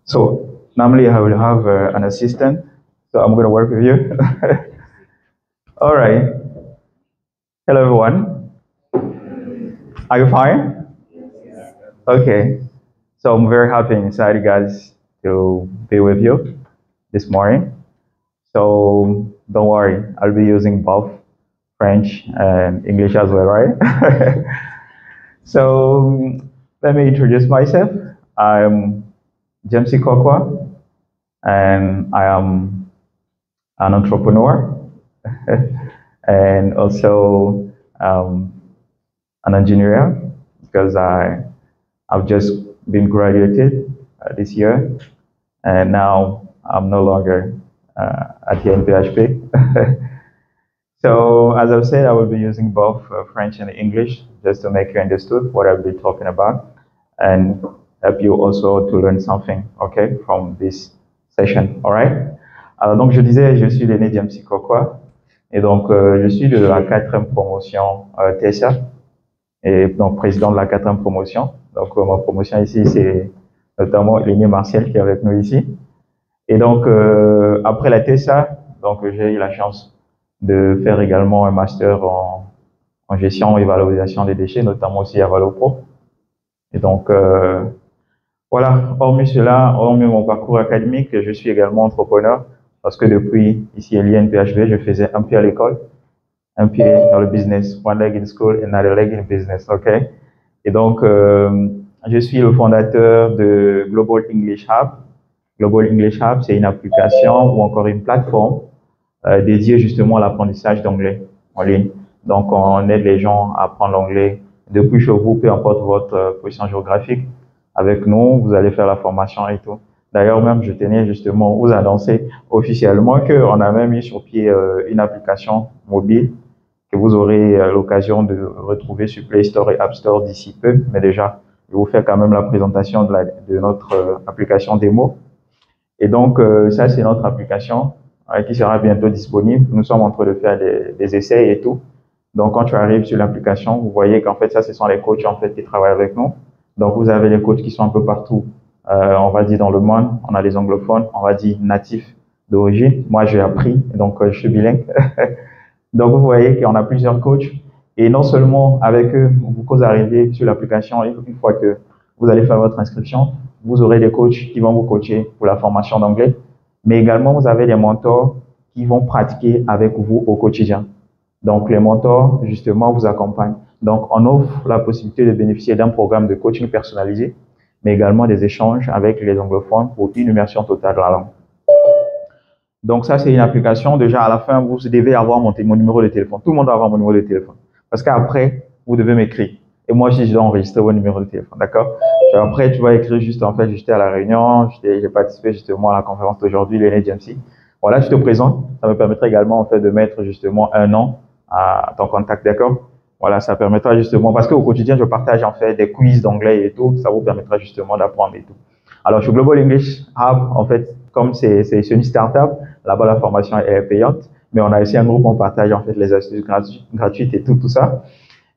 So normally I will have an assistant, so I'm going to work with you. All right. Hello, everyone. Are you fine? Okay. So I'm very happy and excited, guys, to be with you this morning. So don't worry, I'll be using both French and English as well, right? So let me introduce myself. I'm James Kokwa, and I am an entrepreneur and also an engineer because I've just been graduated this year, and now I'm no longer at the NPHP. So as I've said, I will be using both French and English just to make you understood what I'll be talking about and help you also to learn something, okay, from this session, all right? Alors donc je disais, je suis l'aîné James Kokwa et donc je suis de la quatrième promotion TSA et donc président de la quatrième promotion. Donc ma promotion ici, c'est notamment l'aîné Martial qui est avec nous ici. Et donc après la TSA, donc j'ai eu la chance de faire également un master en gestion et valorisation des déchets, notamment aussi à Valopro. Et donc, voilà, hormis cela, hormis mon parcours académique, je suis également entrepreneur parce que depuis ici à l'INPHV, je faisais un pied à l'école, un pied dans le business, one leg in school and another leg in business, ok? Et donc, je suis le fondateur de Global English Hub. Global English Hub, c'est une application ou encore une plateforme dédié justement à l'apprentissage d'anglais en ligne. Donc, on aide les gens à apprendre l'anglais depuis chez vous, peu importe votre position géographique. Avec nous, vous allez faire la formation et tout. D'ailleurs, même, je tenais justement à vous annoncer officiellement qu'on a même mis sur pied une application mobile que vous aurez l'occasion de retrouver sur Play Store et App Store d'ici peu. Mais déjà, je vais vous faire quand même la présentation de notre application démo. Et donc, ça, c'est notre application qui sera bientôt disponible. Nous sommes en train de faire des essais et tout. Donc, quand tu arrives sur l'application, vous voyez qu'en fait, ça, ce sont les coachs en fait qui travaillent avec nous. Donc, vous avez les coachs qui sont un peu partout. On va dire dans le monde, on a les anglophones, on va dire natifs d'origine. Moi, j'ai appris, donc je suis bilingue. Donc, vous voyez qu'on a plusieurs coachs. Et non seulement avec eux, vous arrivez sur l'application, une fois que vous allez faire votre inscription, vous aurez des coachs qui vont vous coacher pour la formation d'anglais, mais également vous avez des mentors qui vont pratiquer avec vous au quotidien. Donc les mentors, justement, vous accompagnent. Donc on offre la possibilité de bénéficier d'un programme de coaching personnalisé, mais également des échanges avec les anglophones pour une immersion totale dans la langue. Donc ça, c'est une application. Déjà, à la fin, vous devez avoir mon numéro de téléphone. Tout le monde doit avoir mon numéro de téléphone. Parce qu'après, vous devez m'écrire. Et moi aussi, je dois enregistrer votre numéro de téléphone, d'accord? Après, tu vas écrire juste, en fait, j'étais à la réunion, j'ai participé justement à la conférence d'aujourd'hui, l'aîné Jamesy. Voilà, je te présente. Ça me permettra également, en fait, de mettre justement un nom à ton contact, d'accord? Voilà, ça permettra justement, parce qu'au quotidien, je partage, en fait, des quiz d'anglais et tout. Ça vous permettra justement d'apprendre et tout. Alors, sur Global English Hub, en fait, comme c'est une start-up, là-bas, la formation est payante. Mais on a aussi un groupe où on partage, en fait, les astuces gratuites et tout ça.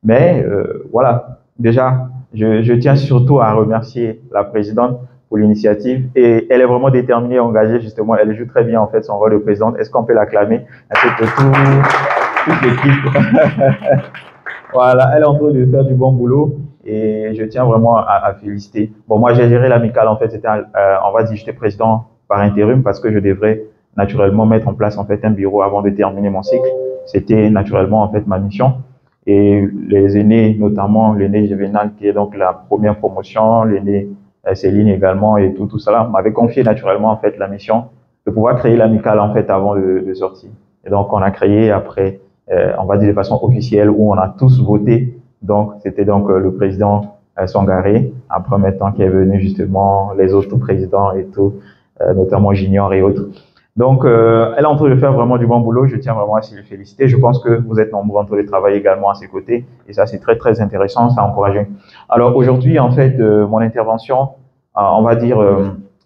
Mais voilà, déjà, je tiens surtout à remercier la présidente pour l'initiative et elle est vraiment déterminée, engagée justement. Elle joue très bien en fait son rôle de présidente. Est-ce qu'on peut l'acclamer ainsi que toute l'équipe? Voilà, elle est en train de faire du bon boulot et je tiens vraiment à féliciter. Bon, moi j'ai géré l'amicale en fait. C'était, on va dire, j'étais président par intérim parce que je devrais naturellement mettre en place en fait un bureau avant de terminer mon cycle. C'était naturellement en fait ma mission. Et les aînés, notamment l'aîné Juvenal, qui est donc la première promotion, l'aîné Céline également, et tout cela, m'avait confié naturellement en fait la mission de pouvoir créer l'amicale en fait avant de sortir. Et donc on a créé après, on va dire de façon officielle, où on a tous voté. Donc c'était donc le président Sangaré, en premier temps, qui est venu justement, les autres présidents et tout, notamment Junior et autres. Donc, elle est en train de faire vraiment du bon boulot. Je tiens vraiment à s'y féliciter. Je pense que vous êtes nombreux en train de travailler également à ses côtés. Et ça, c'est très, très intéressant. Ça encourage. Alors, aujourd'hui, en fait, mon intervention, on va dire,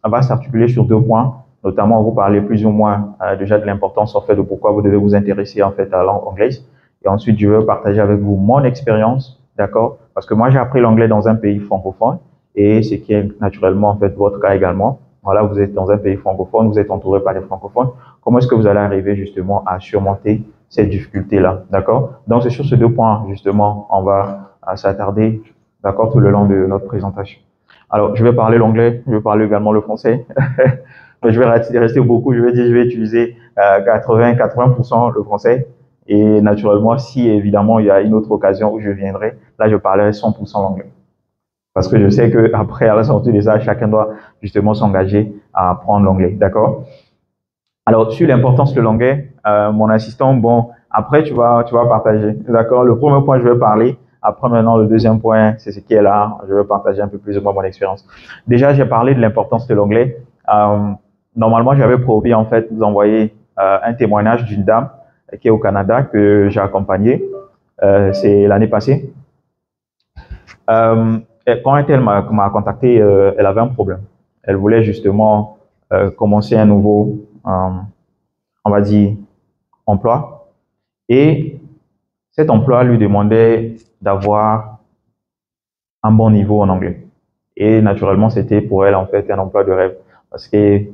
elle va s'articuler sur deux points. Notamment, vous parler plus ou moins déjà de l'importance, en fait, de pourquoi vous devez vous intéresser, en fait, à la langue anglaise. Et ensuite, je vais partager avec vous mon expérience, d'accord? Parce que moi, j'ai appris l'anglais dans un pays francophone. Et ce qui est naturellement, en fait, votre cas également. voilà, vous êtes dans un pays francophone, vous êtes entouré par des francophones. Comment est-ce que vous allez arriver justement à surmonter cette difficulté-là, d'accord? Donc, c'est sur ces deux points, justement, on va s'attarder, d'accord, tout le long de notre présentation. Alors, je vais parler l'anglais, je vais parler également le français. Je vais rester beaucoup, je vais utiliser 80% le français. Et naturellement, si évidemment il y a une autre occasion où je viendrai, là je parlerai 100% l'anglais. Parce que je sais qu'après, à la sortie de ça, chacun doit justement s'engager à apprendre l'anglais, d'accord? Alors, sur l'importance de l'anglais, mon assistant, bon, après tu vas partager, d'accord? Le premier point, je vais parler. Après, maintenant, le deuxième point, c'est ce qui est là. Je vais partager un peu plus de moi, mon expérience. Déjà, j'ai parlé de l'importance de l'anglais. Normalement, j'avais promis, en fait, de vous envoyer un témoignage d'une dame qui est au Canada que j'ai accompagnée. C'est l'année passée. Quand elle m'a contacté, elle avait un problème. Elle voulait justement commencer un nouveau, on va dire, emploi. Et cet emploi lui demandait d'avoir un bon niveau en anglais. Et naturellement, c'était pour elle en fait un emploi de rêve parce qu'elle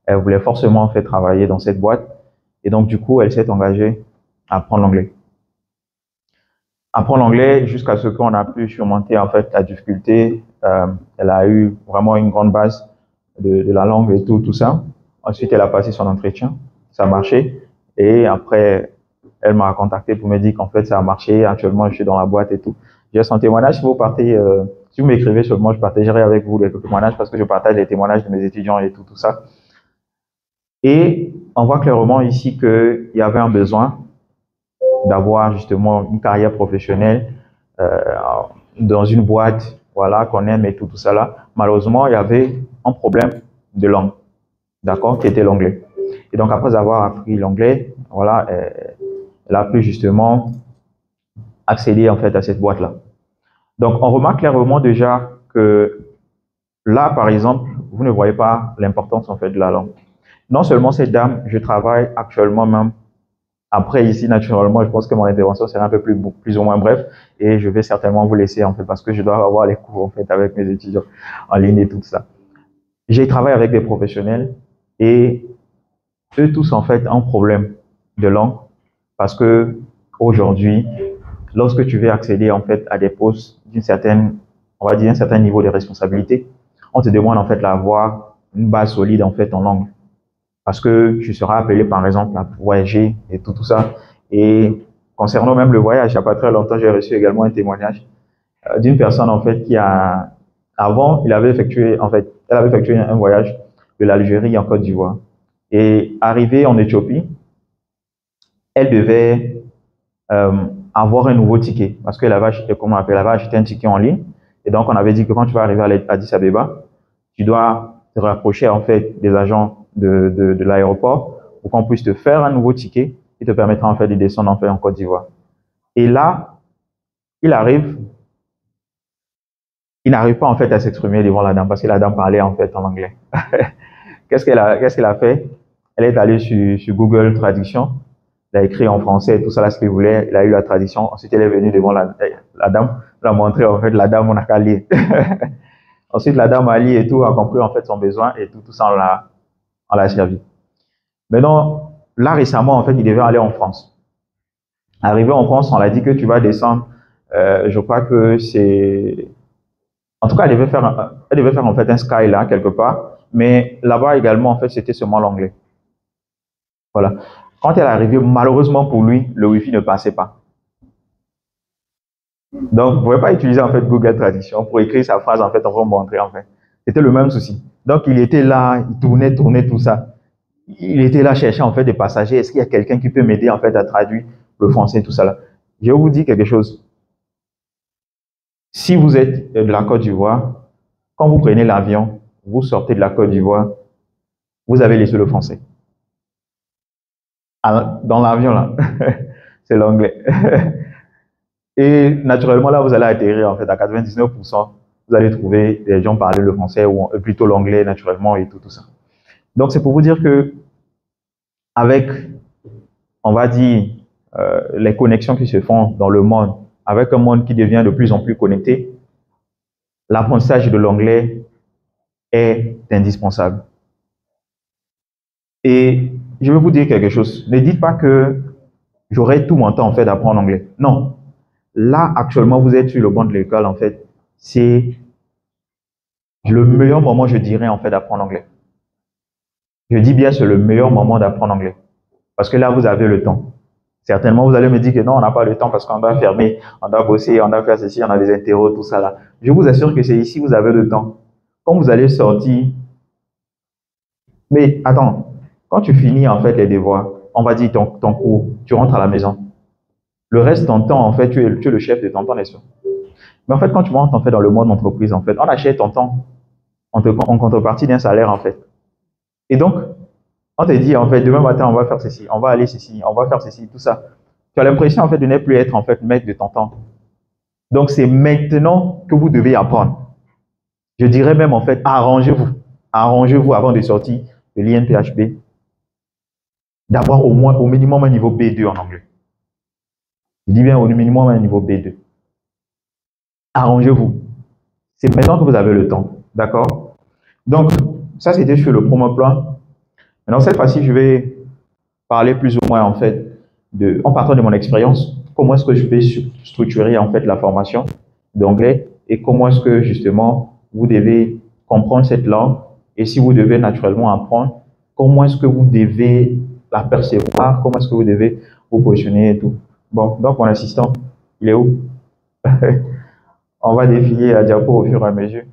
voulait forcément en fait travailler dans cette boîte. Et donc du coup, elle s'est engagée à apprendre l'anglais. Apprendre l'anglais jusqu'à ce qu'on a pu surmonter en fait la difficulté. Elle a eu vraiment une grande base de la langue et tout ça. Ensuite, elle a passé son entretien, ça a marché. Et après, elle m'a contacté pour me dire qu'en fait, ça a marché. Actuellement, je suis dans la boîte et tout. J'ai son témoignage. Si vous partez, si vous m'écrivez seulement, je partagerai avec vous les témoignages parce que je partage les témoignages de mes étudiants et tout ça. Et on voit clairement ici qu'il y avait un besoin d'avoir justement une carrière professionnelle dans une boîte, voilà, qu'on aime et tout ça là. Malheureusement, il y avait un problème de langue, d'accord, qui était l'anglais. Et donc, après avoir appris l'anglais, voilà, elle a pu justement accéder en fait à cette boîte-là. Donc, on remarque clairement déjà que là, par exemple, vous ne voyez pas l'importance en fait de la langue. Non seulement cette dame, je travaille actuellement même. Après, ici, naturellement, je pense que mon intervention sera un peu plus ou moins bref et je vais certainement vous laisser, en fait, parce que je dois avoir les cours, en fait, avec mes étudiants en ligne et tout ça. J'ai travaillé avec des professionnels et eux tous, en fait, ont un problème de langue parce que aujourd'hui, lorsque tu veux accéder, en fait, à des postes d'une certaine, on va dire, un certain niveau de responsabilité, on te demande, en fait, d'avoir une base solide, en fait, en langue. Parce que tu seras appelé, par exemple, à voyager et tout ça. Et concernant même le voyage, il n'y a pas très longtemps, j'ai reçu également un témoignage d'une personne, en fait, qui a, avant, il avait effectué, en fait, elle avait effectué un voyage de l'Algérie en Côte d'Ivoire. Et arrivée en Éthiopie, elle devait euh, avoir un nouveau ticket. Parce qu'elle avait acheté, comment on appelle, elle avait acheté un ticket en ligne. Et donc, on avait dit que quand tu vas arriver à Addis Abeba, tu dois te rapprocher, en fait, des agents de l'aéroport pour qu'on puisse te faire un nouveau ticket qui te permettra en fait de descendre en fait en Côte d'Ivoire. Et là, il n'arrive pas en fait à s'exprimer devant la dame parce que la dame parlait en fait en anglais. Qu'est-ce qu'elle a fait? Elle est allée sur Google Traduction, elle a écrit en français tout ça là ce qu'il voulait, elle a eu la traduction. Ensuite, elle est venue devant la dame, elle a montré en fait la dame on a qu'à lire. Ensuite, la dame a lu et tout, a compris en fait son besoin et tout ça on l'a servi. Maintenant, là récemment, en fait, il devait aller en France. Arrivé en France, on l'a dit que tu vas descendre. Je crois que c'est... En tout cas, elle devait faire en fait un Sky là, quelque part. Mais là-bas également, en fait, c'était seulement l'anglais. Voilà. Quand elle est arrivée, malheureusement pour lui, le Wi-Fi ne passait pas. Donc, vous ne pouvez pas utiliser en fait Google Traduction pour écrire sa phrase en fait, on va montrer en fait. C'était le même souci. Donc, il était là, il tournait tout ça. Il était là chercher en fait des passagers. Est-ce qu'il y a quelqu'un qui peut m'aider en fait à traduire le français tout ça là? Je vais vous dire quelque chose. Si vous êtes de la Côte d'Ivoire, quand vous prenez l'avion, vous sortez de la Côte d'Ivoire, vous avez laissé le français. Dans l'avion là, c'est l'anglais. Et naturellement là, vous allez atterrir en fait à 99%. Vous allez trouver des gens parler le français ou plutôt l'anglais naturellement et tout ça. Donc c'est pour vous dire que avec, on va dire, les connexions qui se font dans le monde, avec un monde qui devient de plus en plus connecté, l'apprentissage de l'anglais est indispensable. Et je vais vous dire quelque chose. Ne dites pas que j'aurai tout mon temps, en fait, d'apprendre l'anglais. Non. Là, actuellement, vous êtes sur le banc de l'école, en fait. C'est le meilleur moment, je dirais, en fait, d'apprendre l'anglais. Je dis bien, c'est le meilleur moment d'apprendre l'anglais. Parce que là, vous avez le temps. Certainement, vous allez me dire que non, on n'a pas le temps parce qu'on doit fermer, on doit bosser, on doit faire ceci, on a des interros, tout ça là. Je vous assure que c'est ici, vous avez le temps. Quand vous allez sortir, mais attends, quand tu finis en fait les devoirs, on va dire ton cours, tu rentres à la maison. Le reste de ton temps, en fait, tu es le chef de ton temps, n'est-ce pas? Mais en fait, quand tu rentres en fait dans le monde d'entreprise, en fait, on achète ton temps en contrepartie d'un salaire, en fait. Et donc, on te dit, en fait, demain matin, on va faire ceci, on va aller ceci, on va faire ceci, tout ça. Tu as l'impression, en fait, de ne plus être, en fait, maître de ton temps. Donc, c'est maintenant que vous devez apprendre. Je dirais même, en fait, arrangez-vous. Arrangez-vous avant de sortir de l'INPHB, d'avoir au moins, au minimum, un niveau B2 en anglais. Je dis bien au minimum un niveau B2. Arrangez-vous. C'est maintenant que vous avez le temps. D'accord? Donc, ça, c'était sur le premier plan. Maintenant, cette fois-ci, je vais parler plus ou moins, en fait, en partant de mon expérience, comment est-ce que je vais structurer, en fait, la formation d'anglais et comment est-ce que, justement, vous devez comprendre cette langue et si vous devez naturellement apprendre, comment est-ce que vous devez la percevoir, comment est-ce que vous devez vous positionner et tout. Bon, donc, mon assistant, il est où? On va défiler la diapo au fur et à mesure.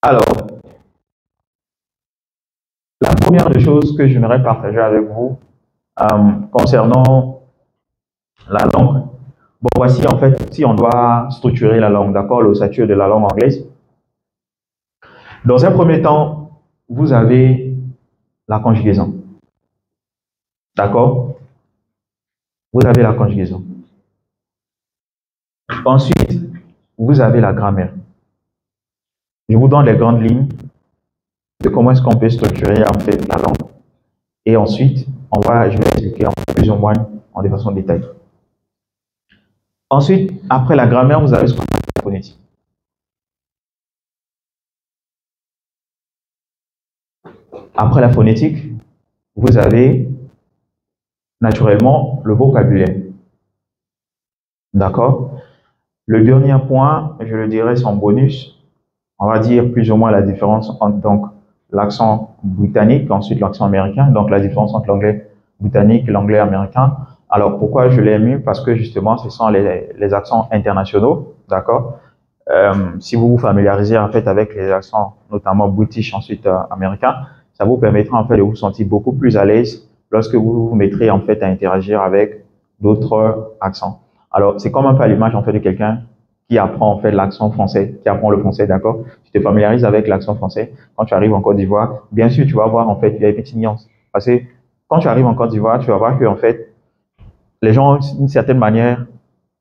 Alors, la première des choses que j'aimerais partager avec vous concernant la langue. Bon, voici en fait, si on doit structurer la langue, d'accord, l'ossature de la langue anglaise. Dans un premier temps, vous avez la conjugaison. D'accord? Vous avez la conjugaison. Ensuite, vous avez la grammaire. Je vous donne les grandes lignes de comment est-ce qu'on peut structurer en fait la langue. Et ensuite, je vais expliquer plus ou moins de façon détaillée. Ensuite, après la grammaire, vous avez ce qu'on appelle la phonétique. Après la phonétique, vous avez naturellement le vocabulaire. D'accord? Le dernier point, je le dirais, c'est en bonus. On va dire plus ou moins la différence entre donc l'accent britannique, ensuite l'accent américain, donc la différence entre l'anglais britannique et l'anglais américain. Alors pourquoi je l'ai mis? Parce que justement, ce sont les accents internationaux, d'accord? Si vous vous familiarisez en fait avec les accents, notamment british, ensuite américain, ça vous permettra en fait de vous sentir beaucoup plus à l'aise lorsque vous vous mettrez en fait à interagir avec d'autres accents. Alors c'est comme un peu à l'image en fait de quelqu'un qui apprend en fait l'accent français, qui apprend le français, d'accord? Tu te familiarises avec l'accent français. Quand tu arrives en Côte d'Ivoire, bien sûr tu vas voir en fait il y a une petite nuance. Parce que quand tu arrives en Côte d'Ivoire, tu vas voir que en fait les gens d'une certaine manière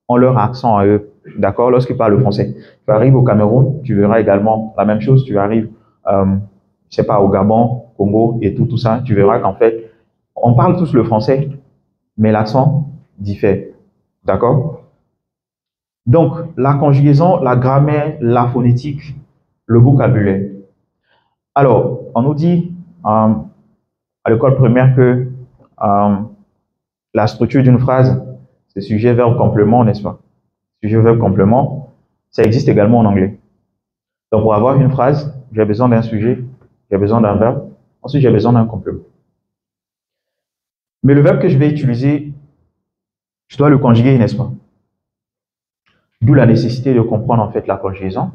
ont leur accent à eux. D'accord? Lorsqu'ils parlent le français. Tu arrives au Cameroun, tu verras également la même chose. Tu arrives, je sais pas, au Gabon, Congo et tout ça. Tu verras qu'en fait, on parle tous le français, mais l'accent diffère. D'accord? Donc, la conjugaison, la grammaire, la phonétique, le vocabulaire. Alors, on nous dit à l'école primaire que la structure d'une phrase, c'est sujet, verbe, complément, n'est-ce pas? Sujet, verbe, complément, ça existe également en anglais. Donc, pour avoir une phrase, j'ai besoin d'un sujet, j'ai besoin d'un verbe, ensuite j'ai besoin d'un complément. Mais le verbe que je vais utiliser, je dois le conjuguer, n'est-ce pas? D'où la nécessité de comprendre en fait la conjugaison.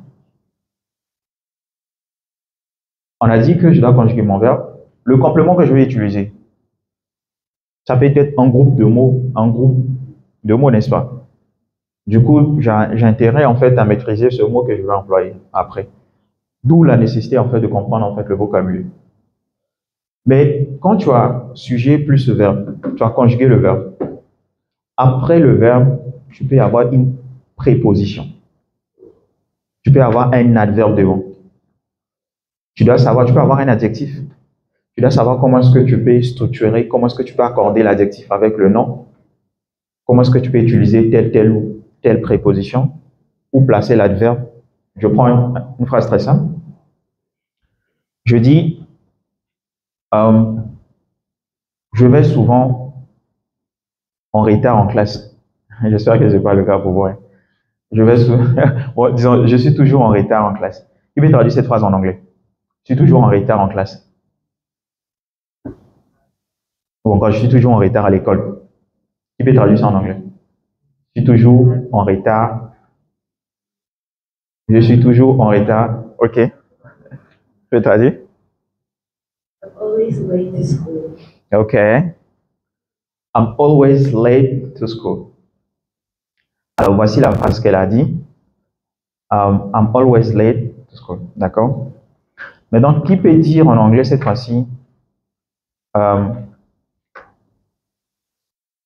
On a dit que je dois conjuguer mon verbe. Le complément que je vais utiliser, ça peut être un groupe de mots, n'est-ce pas? Du coup, j'ai intérêt en fait à maîtriser ce mot que je vais employer après. D'où la nécessité en fait de comprendre en fait le vocabulaire. Mais quand tu as sujet plus le verbe, tu as conjugué le verbe. Après le verbe, tu peux avoir une préposition. Tu peux avoir un adverbe devant. Tu dois savoir, tu peux avoir un adjectif. Tu dois savoir comment est-ce que tu peux structurer, comment est-ce que tu peux accorder l'adjectif avec le nom, comment est-ce que tu peux utiliser telle ou telle préposition, ou placer l'adverbe. Je prends une phrase très simple. Je dis, Euh, je vais souvent en retard en classe. J'espère que ce n'est pas le cas pour vous, hein. Je vais bon, disons, je suis toujours en retard en classe. Qui peut traduire cette phrase en anglais? Je suis toujours en retard en classe. Ou encore, je suis toujours en retard à l'école. Qui peut traduire ça en anglais? Je suis toujours en retard. Je suis toujours en retard. OK. Je peux traduire? I'm always late to school. OK. I'm always late to school. Alors, voici la phrase qu'elle a dit. I'm always late to school. D'accord? Maintenant, qui peut dire en anglais cette fois-ci?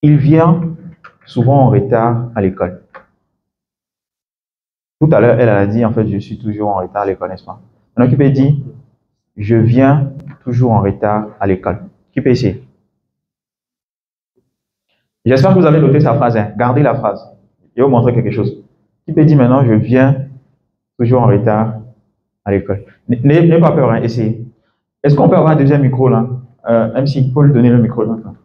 Il vient souvent en retard à l'école. Tout à l'heure, elle a dit, en fait, je suis toujours en retard à l'école, n'est-ce pas? Maintenant, qui peut dire, je viens toujours en retard à l'école? Qui peut essayer? J'espère que vous avez noté sa phrase, hein. Gardez la phrase. Je vais vous montrer quelque chose. Qui peut dire maintenant, je viens toujours en retard à l'école? N'ayez pas peur, hein, essayez. Est-ce qu'on peut avoir un deuxième micro là? MC, il faut lui donner le micro maintenant.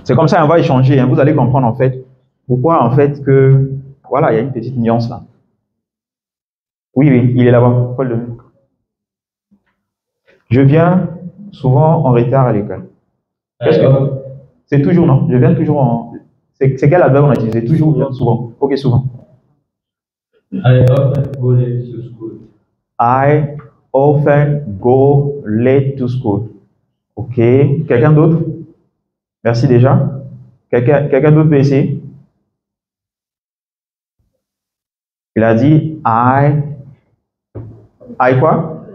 C'est comme ça, on va échanger, hein. Vous allez comprendre en fait pourquoi en fait que voilà, il y a une petite nuance là. Oui, oui, il est là-bas. Faut le donner. Je viens souvent en retard à l'école. Qu'est-ce que c'est toujours non? Je viens toujours en. C'est quel adverbe on a utilisé? Toujours bien, souvent. Ok, souvent. I often go late to school. I often go late to school. Ok. Quelqu'un d'autre? Merci déjà. Quelqu'un d'autre peut essayer? Il a dit I quoi?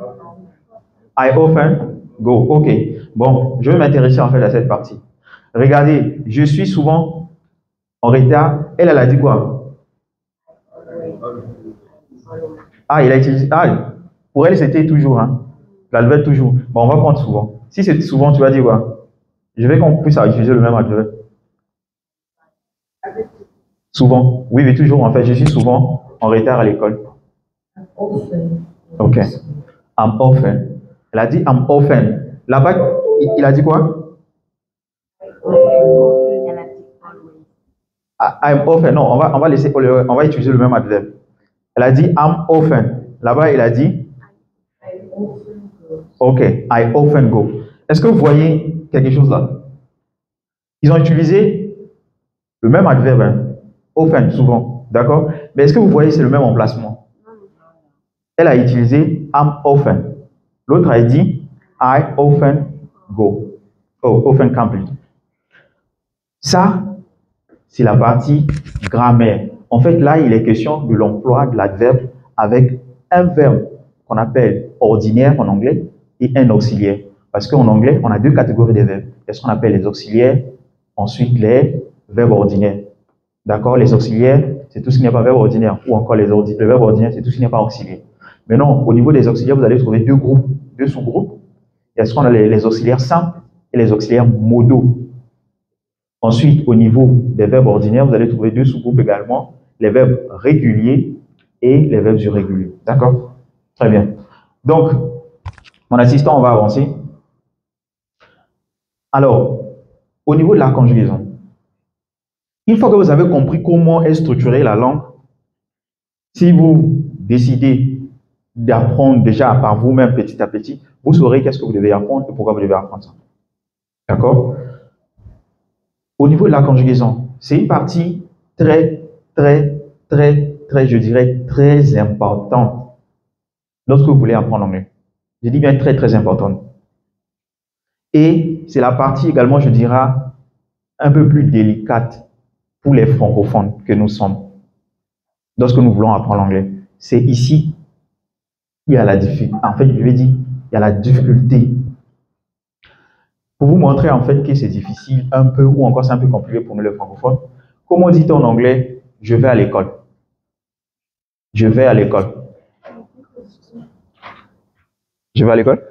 I often go. Ok. Bon, je vais m'intéresser en fait à cette partie. Regardez, je suis souvent en retard. Elle a dit quoi? Ah, il a utilisé. Ah, pour elle, c'était toujours. Hein. L'adverbe toujours. Bon, on va prendre souvent. Si c'est souvent, tu vas dire quoi? Je vais qu'on puisse utiliser le même adverbe. Souvent. Oui, mais toujours. En fait, je suis souvent en retard à l'école. Ok. I'm often. Elle a dit I'm often. Là-bas, il a dit quoi? I'm often. Non, on va laisser, on va utiliser le même adverbe. Elle a dit I'm often. Là-bas, il a dit OK, I often go. Est-ce que vous voyez quelque chose là? Ils ont utilisé le même adverbe, hein? Often, souvent. D'accord? Mais est-ce que vous voyez c'est le même emplacement? Elle a utilisé I'm often. L'autre a dit I often go. Oh, often come plutôt. Ça, c'est la partie grammaire. En fait, là, il est question de l'emploi de l'adverbe avec un verbe qu'on appelle ordinaire en anglais et un auxiliaire. Parce qu'en anglais, on a deux catégories de verbes. Il y a ce qu'on appelle les auxiliaires, ensuite les verbes ordinaires. D'accord? Les auxiliaires, c'est tout ce qui n'est pas verbe ordinaire. Ou encore le verbe ordinaire, c'est tout ce qui n'est pas auxiliaire. Maintenant, au niveau des auxiliaires, vous allez trouver deux groupes, deux sous-groupes. Il y a ce qu'on a les auxiliaires simples et les auxiliaires modaux. Ensuite, au niveau des verbes ordinaires, vous allez trouver deux sous-groupes également, les verbes réguliers et les verbes irréguliers. D'accord? Très bien. Donc, mon assistant, on va avancer. Alors, au niveau de la conjugaison, une fois que vous avez compris comment est structurée la langue, si vous décidez d'apprendre déjà par vous-même petit à petit, vous saurez qu'est-ce que vous devez apprendre et pourquoi vous devez apprendre ça. D'accord? Au niveau de la conjugaison, c'est une partie très, je dirais, très importante lorsque vous voulez apprendre l'anglais. Je dis bien très importante. Et c'est la partie également, je dirais, un peu plus délicate pour les francophones que nous sommes lorsque nous voulons apprendre l'anglais. C'est ici qu'il y a la difficulté. En fait, je vais dire, il y a la difficulté. Pour vous montrer en fait que c'est difficile un peu ou encore c'est un peu compliqué pour nous les francophones, comment dit-on en anglais, je vais à l'école? Je vais à l'école. Je vais à l'école?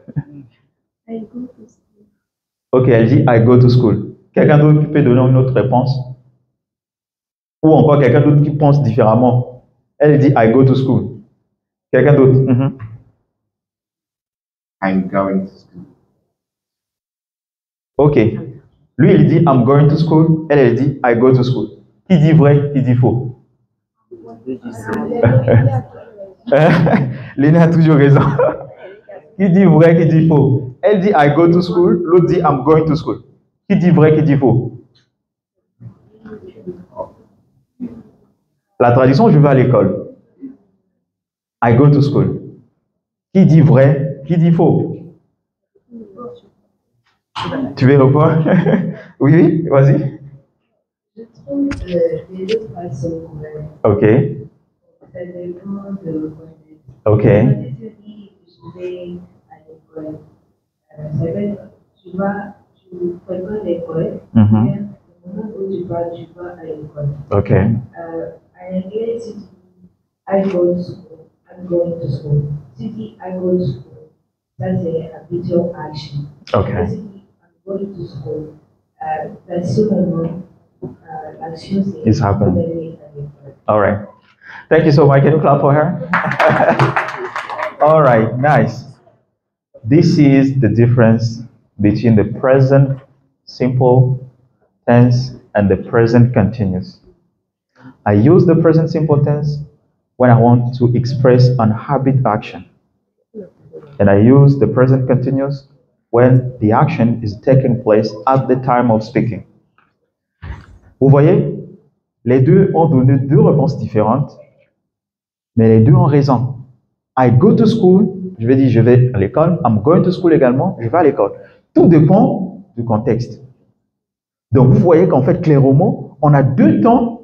Ok, elle dit I go to school. Quelqu'un d'autre qui peut donner une autre réponse? Ou encore quelqu'un d'autre qui pense différemment? Elle dit I go to school. Quelqu'un d'autre? I'm going to school. Ok. Lui, il dit I'm going to school. Elle dit I go to school. Qui dit vrai, qui dit faux? L'aîné a toujours raison. Qui dit vrai, qui dit faux? Elle dit I go to school. L'autre dit I'm going to school. Qui dit vrai, qui dit faux? La traduction, je vais à l'école. I go to school. Qui dit vrai, qui dit faux? Tu veux répondre? Oui, oui, vas-y. Je trouve que les deux phrases sont vraies. Ok, Ça dépend de contexte. ok, Quand tu dis je vais à l'école, ça veut dire tu fréquentes l'école, Mhm. mais au moment où tu vas à l'école. ok, En anglais, si tu dis I go to school, I'm going to school. Si tu dis I go to school, ça c'est habitual action. ok. Si tu dis I'm going to school, l'action l'action c'est It's happened. d'aller à l'école. All right. Thank you so much. Can you clap for her? All right, nice. This is the difference between the present simple tense and the present continuous. I use the present simple tense when I want to express an habit action. And I use the present continuous when the action is taking place at the time of speaking. Vous voyez, les deux ont donné deux réponses différentes, mais les deux ont raison. I go to school, je vais dire je vais à l'école. I'm going to school également, je vais à l'école. Tout dépend du contexte. Donc vous voyez qu'en fait, clairement, on a deux temps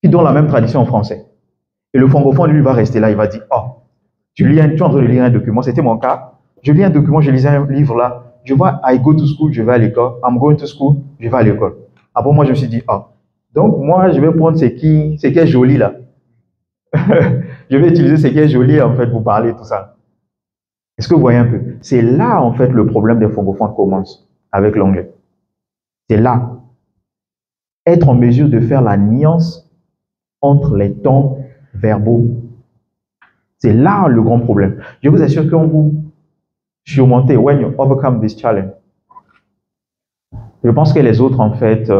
qui donnent la même tradition en français. Et le francophone, lui, va rester là, il va dire, oh, tu es en train de lire un document, c'était mon cas. Je lis un document, je lisais un livre là, je vois I go to school, je vais à l'école. I'm going to school, je vais à l'école. Après, moi, je me suis dit, oh, donc moi, je vais prendre ce qui est joli là. Je vais utiliser ce qui est joli en fait pour parler tout ça. Est-ce que vous voyez un peu? C'est là en fait le problème des francophones commence avec l'anglais. C'est là. Être en mesure de faire la nuance entre les temps verbaux. C'est là le grand problème. Je vous assure qu'on vous surmontez, when you overcome this challenge. Je pense que les autres en fait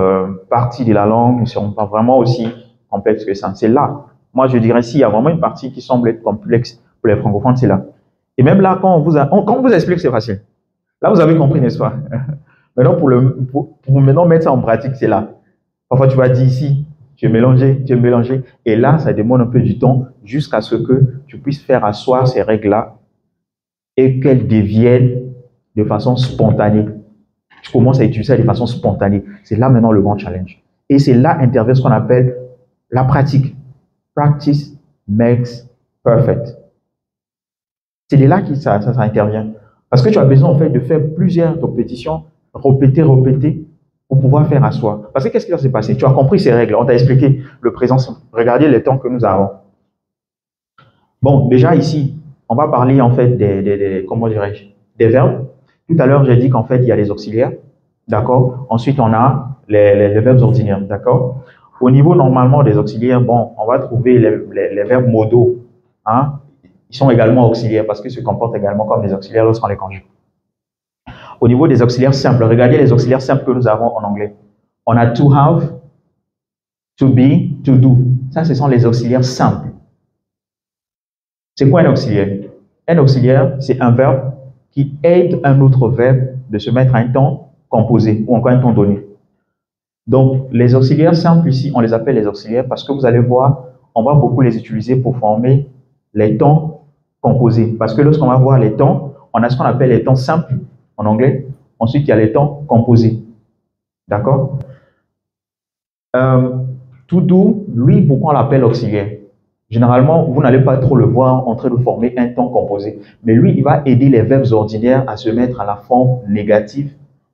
parties de la langue ne seront pas vraiment aussi complexes que ça. C'est là. Moi, je dirais, s'il y a vraiment une partie qui semble être complexe pour les francophones, c'est là. Et même là, quand on vous explique, c'est facile. Là, vous avez compris, n'est-ce pas? Maintenant, pour maintenant mettre ça en pratique, c'est là. Parfois, tu vas dire ici, tu es mélangé. Et là, ça demande un peu du temps jusqu'à ce que tu puisses faire asseoir ces règles-là et qu'elles deviennent de façon spontanée. Tu commences à utiliser ça de façon spontanée. C'est là maintenant le grand challenge. Et c'est là intervient ce qu'on appelle la pratique. Practice makes perfect. C'est de là que ça intervient. Parce que tu as besoin en fait de faire plusieurs répétitions, répéter pour pouvoir faire asseoir. Parce que qu'est-ce qui va se passer? Tu as compris ces règles, on t'a expliqué le présent. Regardez les temps que nous avons. Bon, déjà ici, on va parler en fait comment dirais-je, des verbes. Tout à l'heure, j'ai dit qu'en fait, il y a les auxiliaires. D'accord? Ensuite, on a les verbes ordinaires. D'accord? Au niveau normalement des auxiliaires, bon, on va trouver les verbes modaux. Hein? Ils sont également auxiliaires parce qu'ils se comportent également comme des auxiliaires lorsqu'on les conjugue. Au niveau des auxiliaires simples, regardez les auxiliaires simples que nous avons en anglais. On a to have, to be, to do. Ça, ce sont les auxiliaires simples. C'est quoi un auxiliaire? Un auxiliaire, c'est un verbe qui aide un autre verbe de se mettre à un temps composé ou encore un temps donné. Donc, les auxiliaires simples ici, on les appelle les auxiliaires parce que vous allez voir, on va beaucoup les utiliser pour former les temps composés. Parce que lorsqu'on va voir les temps, on a ce qu'on appelle les temps simples en anglais. Ensuite, il y a les temps composés. D'accord? To do, lui, pourquoi on l'appelle auxiliaire? Généralement, vous n'allez pas trop le voir en train de former un temps composé. Mais lui, il va aider les verbes ordinaires à se mettre à la forme négative,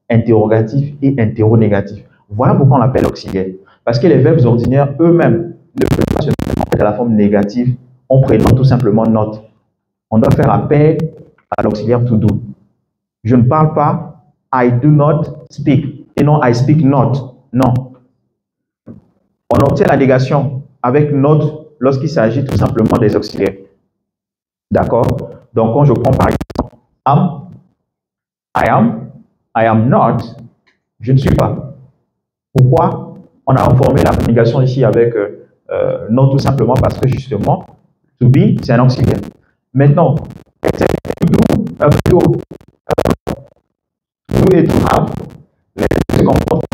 interrogative et interronégative. Voilà pourquoi on l'appelle auxiliaire. Parce que les verbes ordinaires eux-mêmes ne peuvent pas se mettre à la forme négative en prenant tout simplement note. On doit faire appel à l'auxiliaire to do. Je ne parle pas I do not speak et non I speak not. Non. On obtient la négation avec not lorsqu'il s'agit tout simplement des auxiliaires. D'accord? Donc, quand je prends par exemple I am, I am not, je ne suis pas. Pourquoi on a formé la négation ici avec non, tout simplement parce que justement, to be, c'est un auxiliaire. Maintenant, plutôt, to et to have, les deux se comportent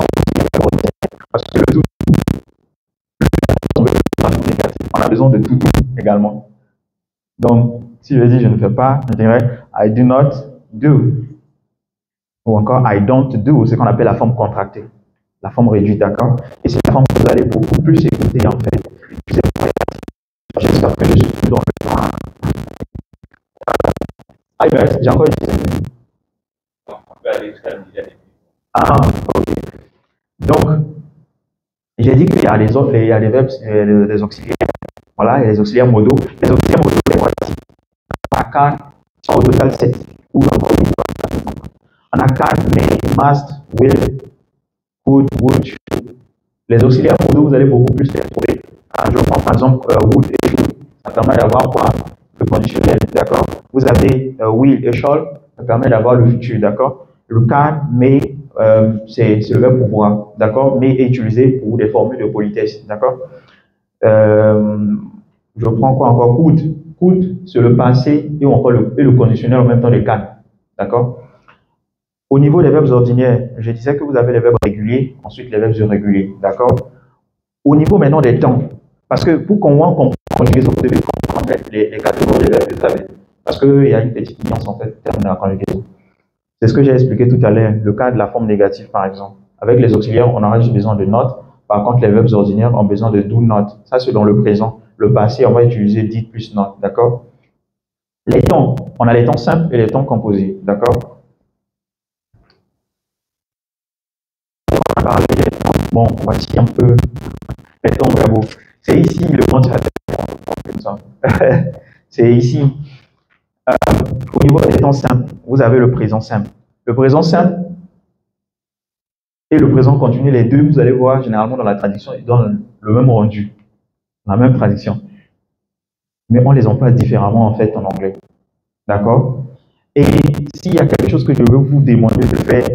parce que le tout, on a besoin de tout également. Donc, si je dis je ne fais pas, je dirais I do not do. Ou encore I don't do, c'est ce qu'on appelle la forme contractée, la forme réduite, d'accord? Et c'est la forme que vous allez beaucoup plus écouter en fait. J'espère que je suis dans le temps. Ah, j'ai encore une ah, ok. Donc, j'ai dit qu'il y a les autres, il y a les verbes, les auxiliaires. Voilà, il y a les auxiliaires modaux. Les auxiliaires modaux, les voici. On a 4, au total 7. Ou on a 4, may, must, will, could, would, should. Les auxiliaires modaux, vous allez beaucoup plus les trouver. Je prends par exemple would et should. Ça permet d'avoir quoi? Le conditionnel, d'accord? Vous avez will et shall, ça permet d'avoir le futur, d'accord? Le can, may, c'est le verbe pouvoir, d'accord? May est utilisé pour des formules de politesse, d'accord? Je prends quoi encore? Could. Could, c'est le passé et encore le conditionnel en même temps de can, d'accord? Au niveau des verbes ordinaires, je disais que vous avez les verbes réguliers, ensuite les verbes irréguliers, d'accord? Au niveau maintenant des temps, parce que pour qu'on comprenne conjugaison, vous devez comprendre les catégories des verbes, vous savez. Parce qu'il y a une petite nuance en fait dans la conjugaison. C'est ce que j'ai expliqué tout à l'heure, le cas de la forme négative par exemple. Avec les auxiliaires, on aura juste besoin de not. Par contre, les verbes ordinaires ont besoin de do not. Ça, c'est dans le présent. Le passé, on va utiliser did plus not, d'accord? Les temps, on a les temps simples et les temps composés, d'accord? On va parler des temps. Bon, voici un peu les temps verbaux. C'est ici le ventilateur. C'est ici. Au niveau des temps simples, vous avez le présent simple. Le présent simple et le présent continu, les deux, vous allez voir généralement dans la traduction, ils donnent le même rendu, la même traduction. Mais on les emploie différemment en fait en anglais. D'accord? Et s'il y a quelque chose que je veux vous demander de faire,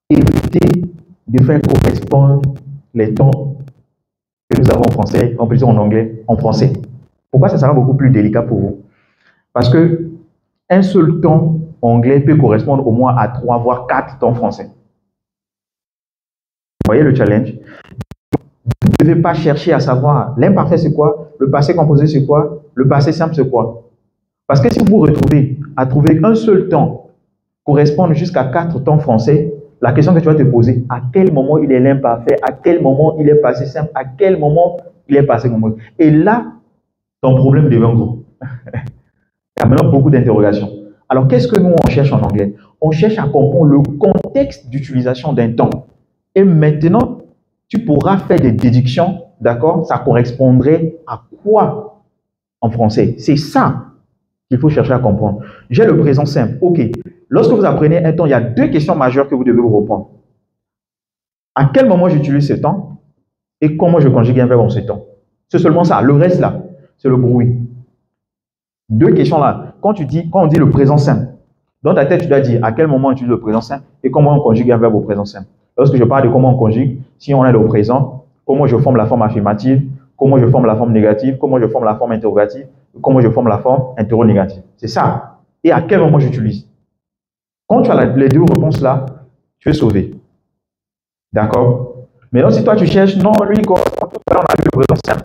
évitez de faire correspondre les temps que nous avons en français, en plus en anglais, en français. Pourquoi ça sera beaucoup plus délicat pour vous? Parce que un seul temps anglais peut correspondre au moins à 3 voire 4 temps français. Vous voyez le challenge? Vous ne devez pas chercher à savoir l'imparfait c'est quoi, le passé composé c'est quoi, le passé simple c'est quoi. Parce que si vous vous retrouvez à trouver un seul temps correspondre jusqu'à 4 temps français, la question que tu vas te poser, à quel moment il est l'imparfait, à quel moment il est passé simple, à quel moment il est passé composé. Et là, ton problème devient gros. Il y a maintenant beaucoup d'interrogations. Alors, qu'est-ce que nous, on cherche en anglais? On cherche à comprendre le contexte d'utilisation d'un temps. Et maintenant, tu pourras faire des déductions, d'accord? Ça correspondrait à quoi en français? C'est ça qu'il faut chercher à comprendre. J'ai le présent simple. OK. Lorsque vous apprenez un temps, il y a 2 questions majeures que vous devez vous répondre. À quel moment j'utilise ce temps et comment je conjugue un verbe en ce temps? C'est seulement ça. Le reste, là, c'est le bruit. 2 questions là. Quand on dit le présent simple, dans ta tête, tu dois dire à quel moment on utilise le présent simple et comment on conjugue un verbe au présent simple. Lorsque je parle de comment on conjugue, si on est au présent, comment je forme la forme affirmative, comment je forme la forme négative, comment je forme la forme interrogative, comment je forme la forme interrogative. C'est ça. Et à quel moment j'utilise? Quand tu as les 2 réponses là, tu es sauvé. D'accord? Maintenant, si toi tu cherches, non, lui, tout à l'heure, on a vu le présent simple.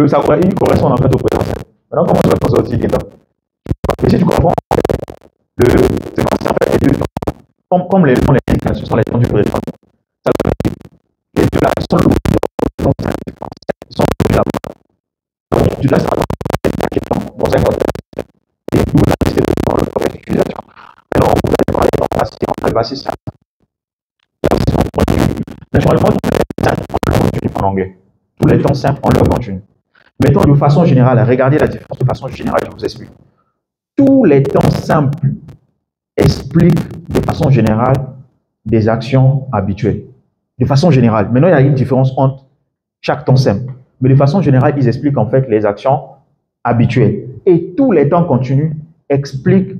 Ça correspond en fait au présent simple. Maintenant, comment tu vas t'en sortir les temps? Et si tu comprends, c'est comme si en fait les 2 temps, comme les temps, les indications sont les temps du présent. Les 2 là sont le présent simple. Ils sont là-bas. Donc, tu dois savoir dans un contexte. Et d'où la nécessité dans le contexte d'utilisation. Alors, vous allez parler dans le passé, on va passer ça. Naturellement, en anglais. Tous les temps simples, on leur continue. Mettons de façon générale, regardez la différence de façon générale, je vous explique. Tous les temps simples expliquent de façon générale des actions habituelles. De façon générale. Maintenant, il y a une différence entre chaque temps simple. Mais de façon générale, ils expliquent en fait les actions habituelles. Et tous les temps continus explique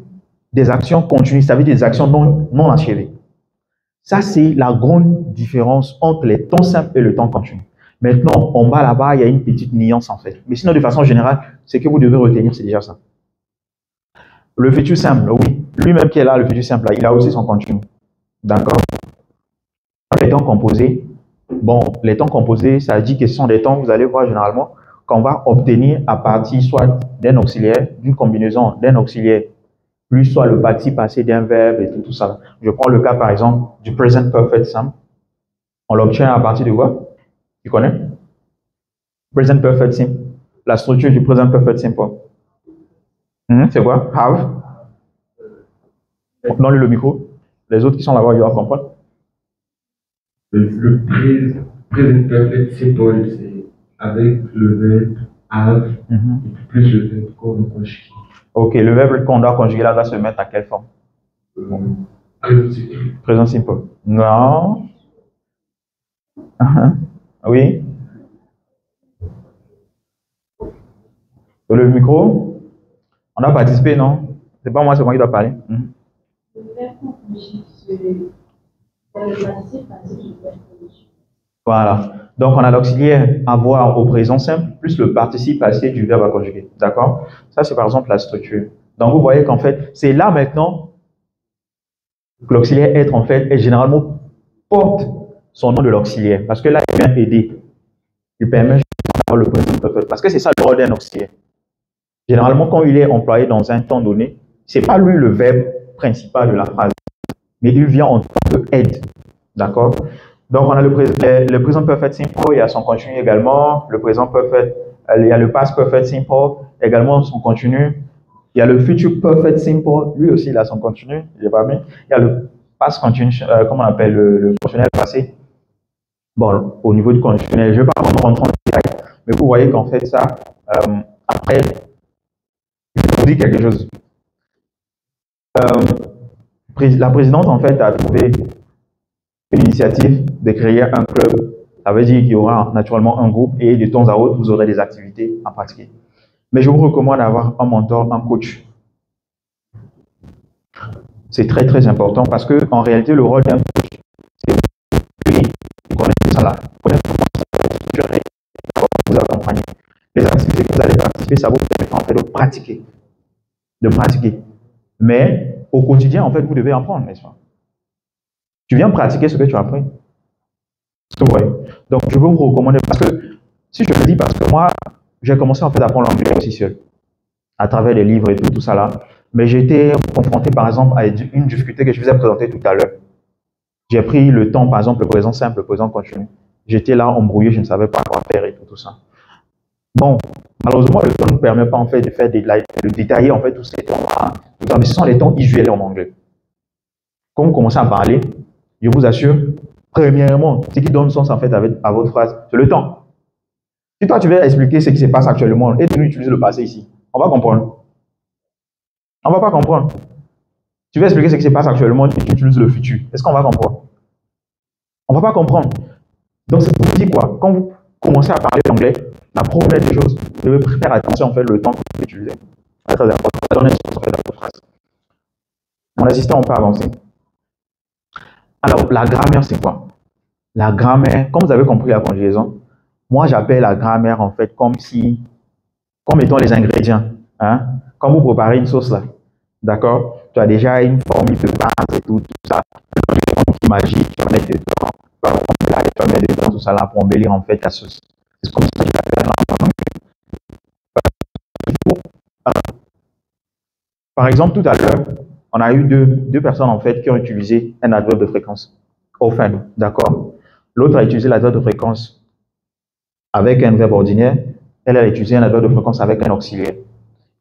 des actions continues, ça veut dire des actions non achevées. Ça, c'est la grande différence entre les temps simples et le temps continu. Maintenant, en bas là-bas, il y a une petite nuance en fait. Mais sinon, de façon générale, ce que vous devez retenir, c'est déjà ça. Le futur simple, oui. Lui-même qui est là, le futur simple, là, il a aussi son continu. D'accord? Les temps composés, bon, les temps composés, ça dit que ce sont des temps, vous allez voir généralement, qu'on va obtenir à partir soit d'un auxiliaire, d'une combinaison d'un auxiliaire, plus soit le participe passé d'un verbe et tout ça. Je prends le cas par exemple du present perfect simple. On l'obtient à partir de quoi? Tu connais? Present perfect simple. La structure du present perfect simple. C'est quoi? Have. Donne-lui le micro. Les autres qui sont là-bas, ils doivent comprendre. Le present perfect simple, c'est avec le verbe have et plus le verbe qu'on doit conjuguer. Ok, le verbe qu'on doit conjuguer là va se mettre à quelle forme? Présent simple. Non. Oui. Le micro. On a participé, non? C'est pas moi, c'est moi qui dois parler. Le verbe qu'on conjugue, c'est le participe passé du verbe conjugué. Voilà. Donc, on a l'auxiliaire avoir au présent simple plus le participe passé du verbe à conjuguer. D'accord? Ça, c'est par exemple la structure. Donc, vous voyez qu'en fait, c'est là maintenant que l'auxiliaire être, en fait, est généralement porte son nom de l'auxiliaire. Parce que là, il vient aider. Il permet d'avoir le présent perfect. Parce que c'est ça le rôle d'un auxiliaire. Généralement, quand il est employé dans un temps donné, c'est pas lui le verbe principal de la phrase, mais il vient en tant qu'aide. D'accord? Donc, on a le présent perfect simple, il y a son continu également. Le présent perfect, il y a le past perfect simple, également son continu. Il y a le future perfect simple, lui aussi, il a son continu. Il pas mis. Il y a le past continu, comment on appelle le continuel passé. Bon, au niveau du conditionnel, je ne vais pas rentrer en détail, mais vous voyez qu'en fait, ça, après, je vous dis quelque chose. La présidente, en fait, a trouvé une initiative de créer un club. Ça veut dire qu'il y aura naturellement un groupe et de temps à autre, vous aurez des activités à pratiquer. Mais je vous recommande d'avoir un mentor, un coach. C'est très, très important parce que en réalité, le rôle d'un coach, c'est de connaître ça là, connaître comment ça va être structuré, vous accompagner. Les activités que vous allez participer, ça vous permet en fait de pratiquer. De pratiquer. Mais au quotidien, en fait, vous devez apprendre, n'est-ce pas? Tu viens pratiquer ce que tu as appris. Ouais. Donc, je veux vous recommander, parce que, si je le dis, parce que moi, j'ai commencé en fait à apprendre l'anglais aussi seul, à travers les livres et tout ça là. Mais j'ai été confronté, par exemple, à une difficulté que je vous ai présentée tout à l'heure. J'ai pris le temps, par exemple, le présent simple, le présent continu. J'étais là embrouillé, je ne savais pas quoi faire et tout ça. Bon, malheureusement, le temps ne nous permet pas en fait de faire de détailler en fait tous ces temps-là. Mais ce sont les temps usuels en anglais. Quand vous commencez à parler, je vous assure, premièrement, ce qui donne sens en fait à votre phrase, c'est le temps. Si toi tu veux expliquer ce qui se passe actuellement et tu utilises le passé ici, on va comprendre. On ne va pas comprendre. Tu veux expliquer ce qui se passe actuellement et tu utilises le futur. Est-ce qu'on va comprendre? On ne va pas comprendre. Donc c'est pour dire quoi? Quand vous commencez à parler anglais, la première des choses, vous devez faire attention en fait le temps que vous utilisez. C'est très important. Ça donne un sens en fait à votre phrase. Mon assistant, on peut avancer. Alors, la grammaire, c'est quoi? La grammaire, comme vous avez compris la conjugaison, moi j'appelle la grammaire en fait comme étant les ingrédients. Hein? Quand vous préparez une sauce là, d'accord? Tu as déjà une formule de base et tout ça. Une magique, tu vas mettre dedans, tu vas mettre dedans tout ça là pour embellir en fait la sauce. C'est comme ça que je l'appelle là. Par exemple, tout à l'heure, on a eu deux personnes en fait qui ont utilisé un adverbe de fréquence. Often, d'accord? L'autre a utilisé l'adverbe de fréquence avec un verbe ordinaire. Elle a utilisé un adverbe de fréquence avec un auxiliaire.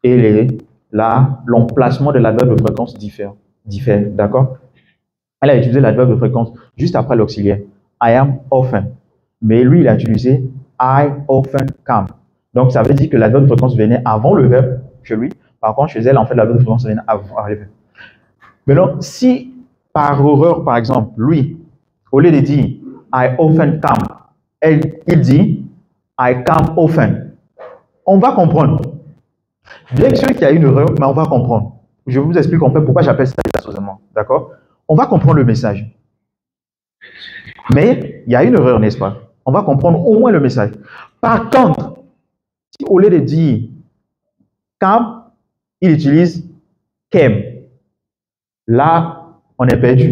Et l'emplacement de l'adverbe de fréquence diffère, d'accord? Elle a utilisé l'adverbe de fréquence juste après l'auxiliaire. I am often. Mais lui, il a utilisé I often come. Donc, ça veut dire que l'adverbe de fréquence venait avant le verbe chez lui. Par contre, chez elle, en fait, l'adverbe de fréquence venait avant le verbe. Maintenant, si par erreur, par exemple, lui, au lieu de dire I often come, il dit I come often. On va comprendre. Bien sûr qu'il y a une erreur, mais on va comprendre. Je vous explique en fait pourquoi j'appelle ça raisonnement. D'accord? On va comprendre le message. Mais il y a une erreur, n'est-ce pas? On va comprendre au moins le message. Par contre, si au lieu de dire cam, il utilise kem, là, on est perdu.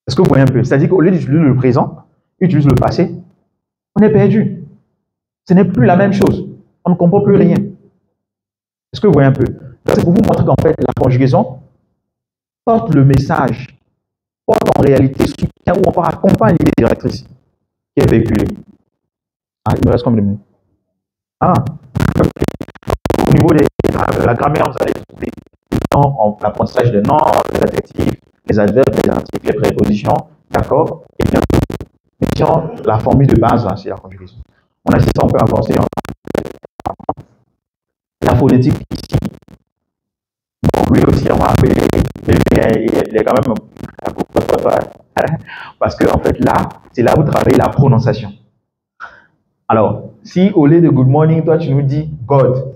Est-ce que vous voyez un peu? C'est-à-dire qu'au lieu d'utiliser le présent, il utilise le passé, on est perdu. Ce n'est plus la même chose. On ne comprend plus rien. Est-ce que vous voyez un peu? C'est pour vous montrer qu'en fait, la conjugaison porte le message, porte en réalité, soutient ou encore accompagne l'idée directrice qui est véhiculée. Ah, il me reste combien de minutes? Ah, au niveau de la grammaire, vous allez trouver l'apprentissage des noms, des adjectifs, les adverbes, les articles, les prépositions, d'accord? Et bien, la formule de base, c'est la conjugaison. On a ça, on peut avancer. La phonétique ici, bon, lui aussi, on va appeler, il est quand même parce que en fait là, c'est là où vous travaillez la prononciation. Alors, si au lieu de good morning, toi tu nous dis God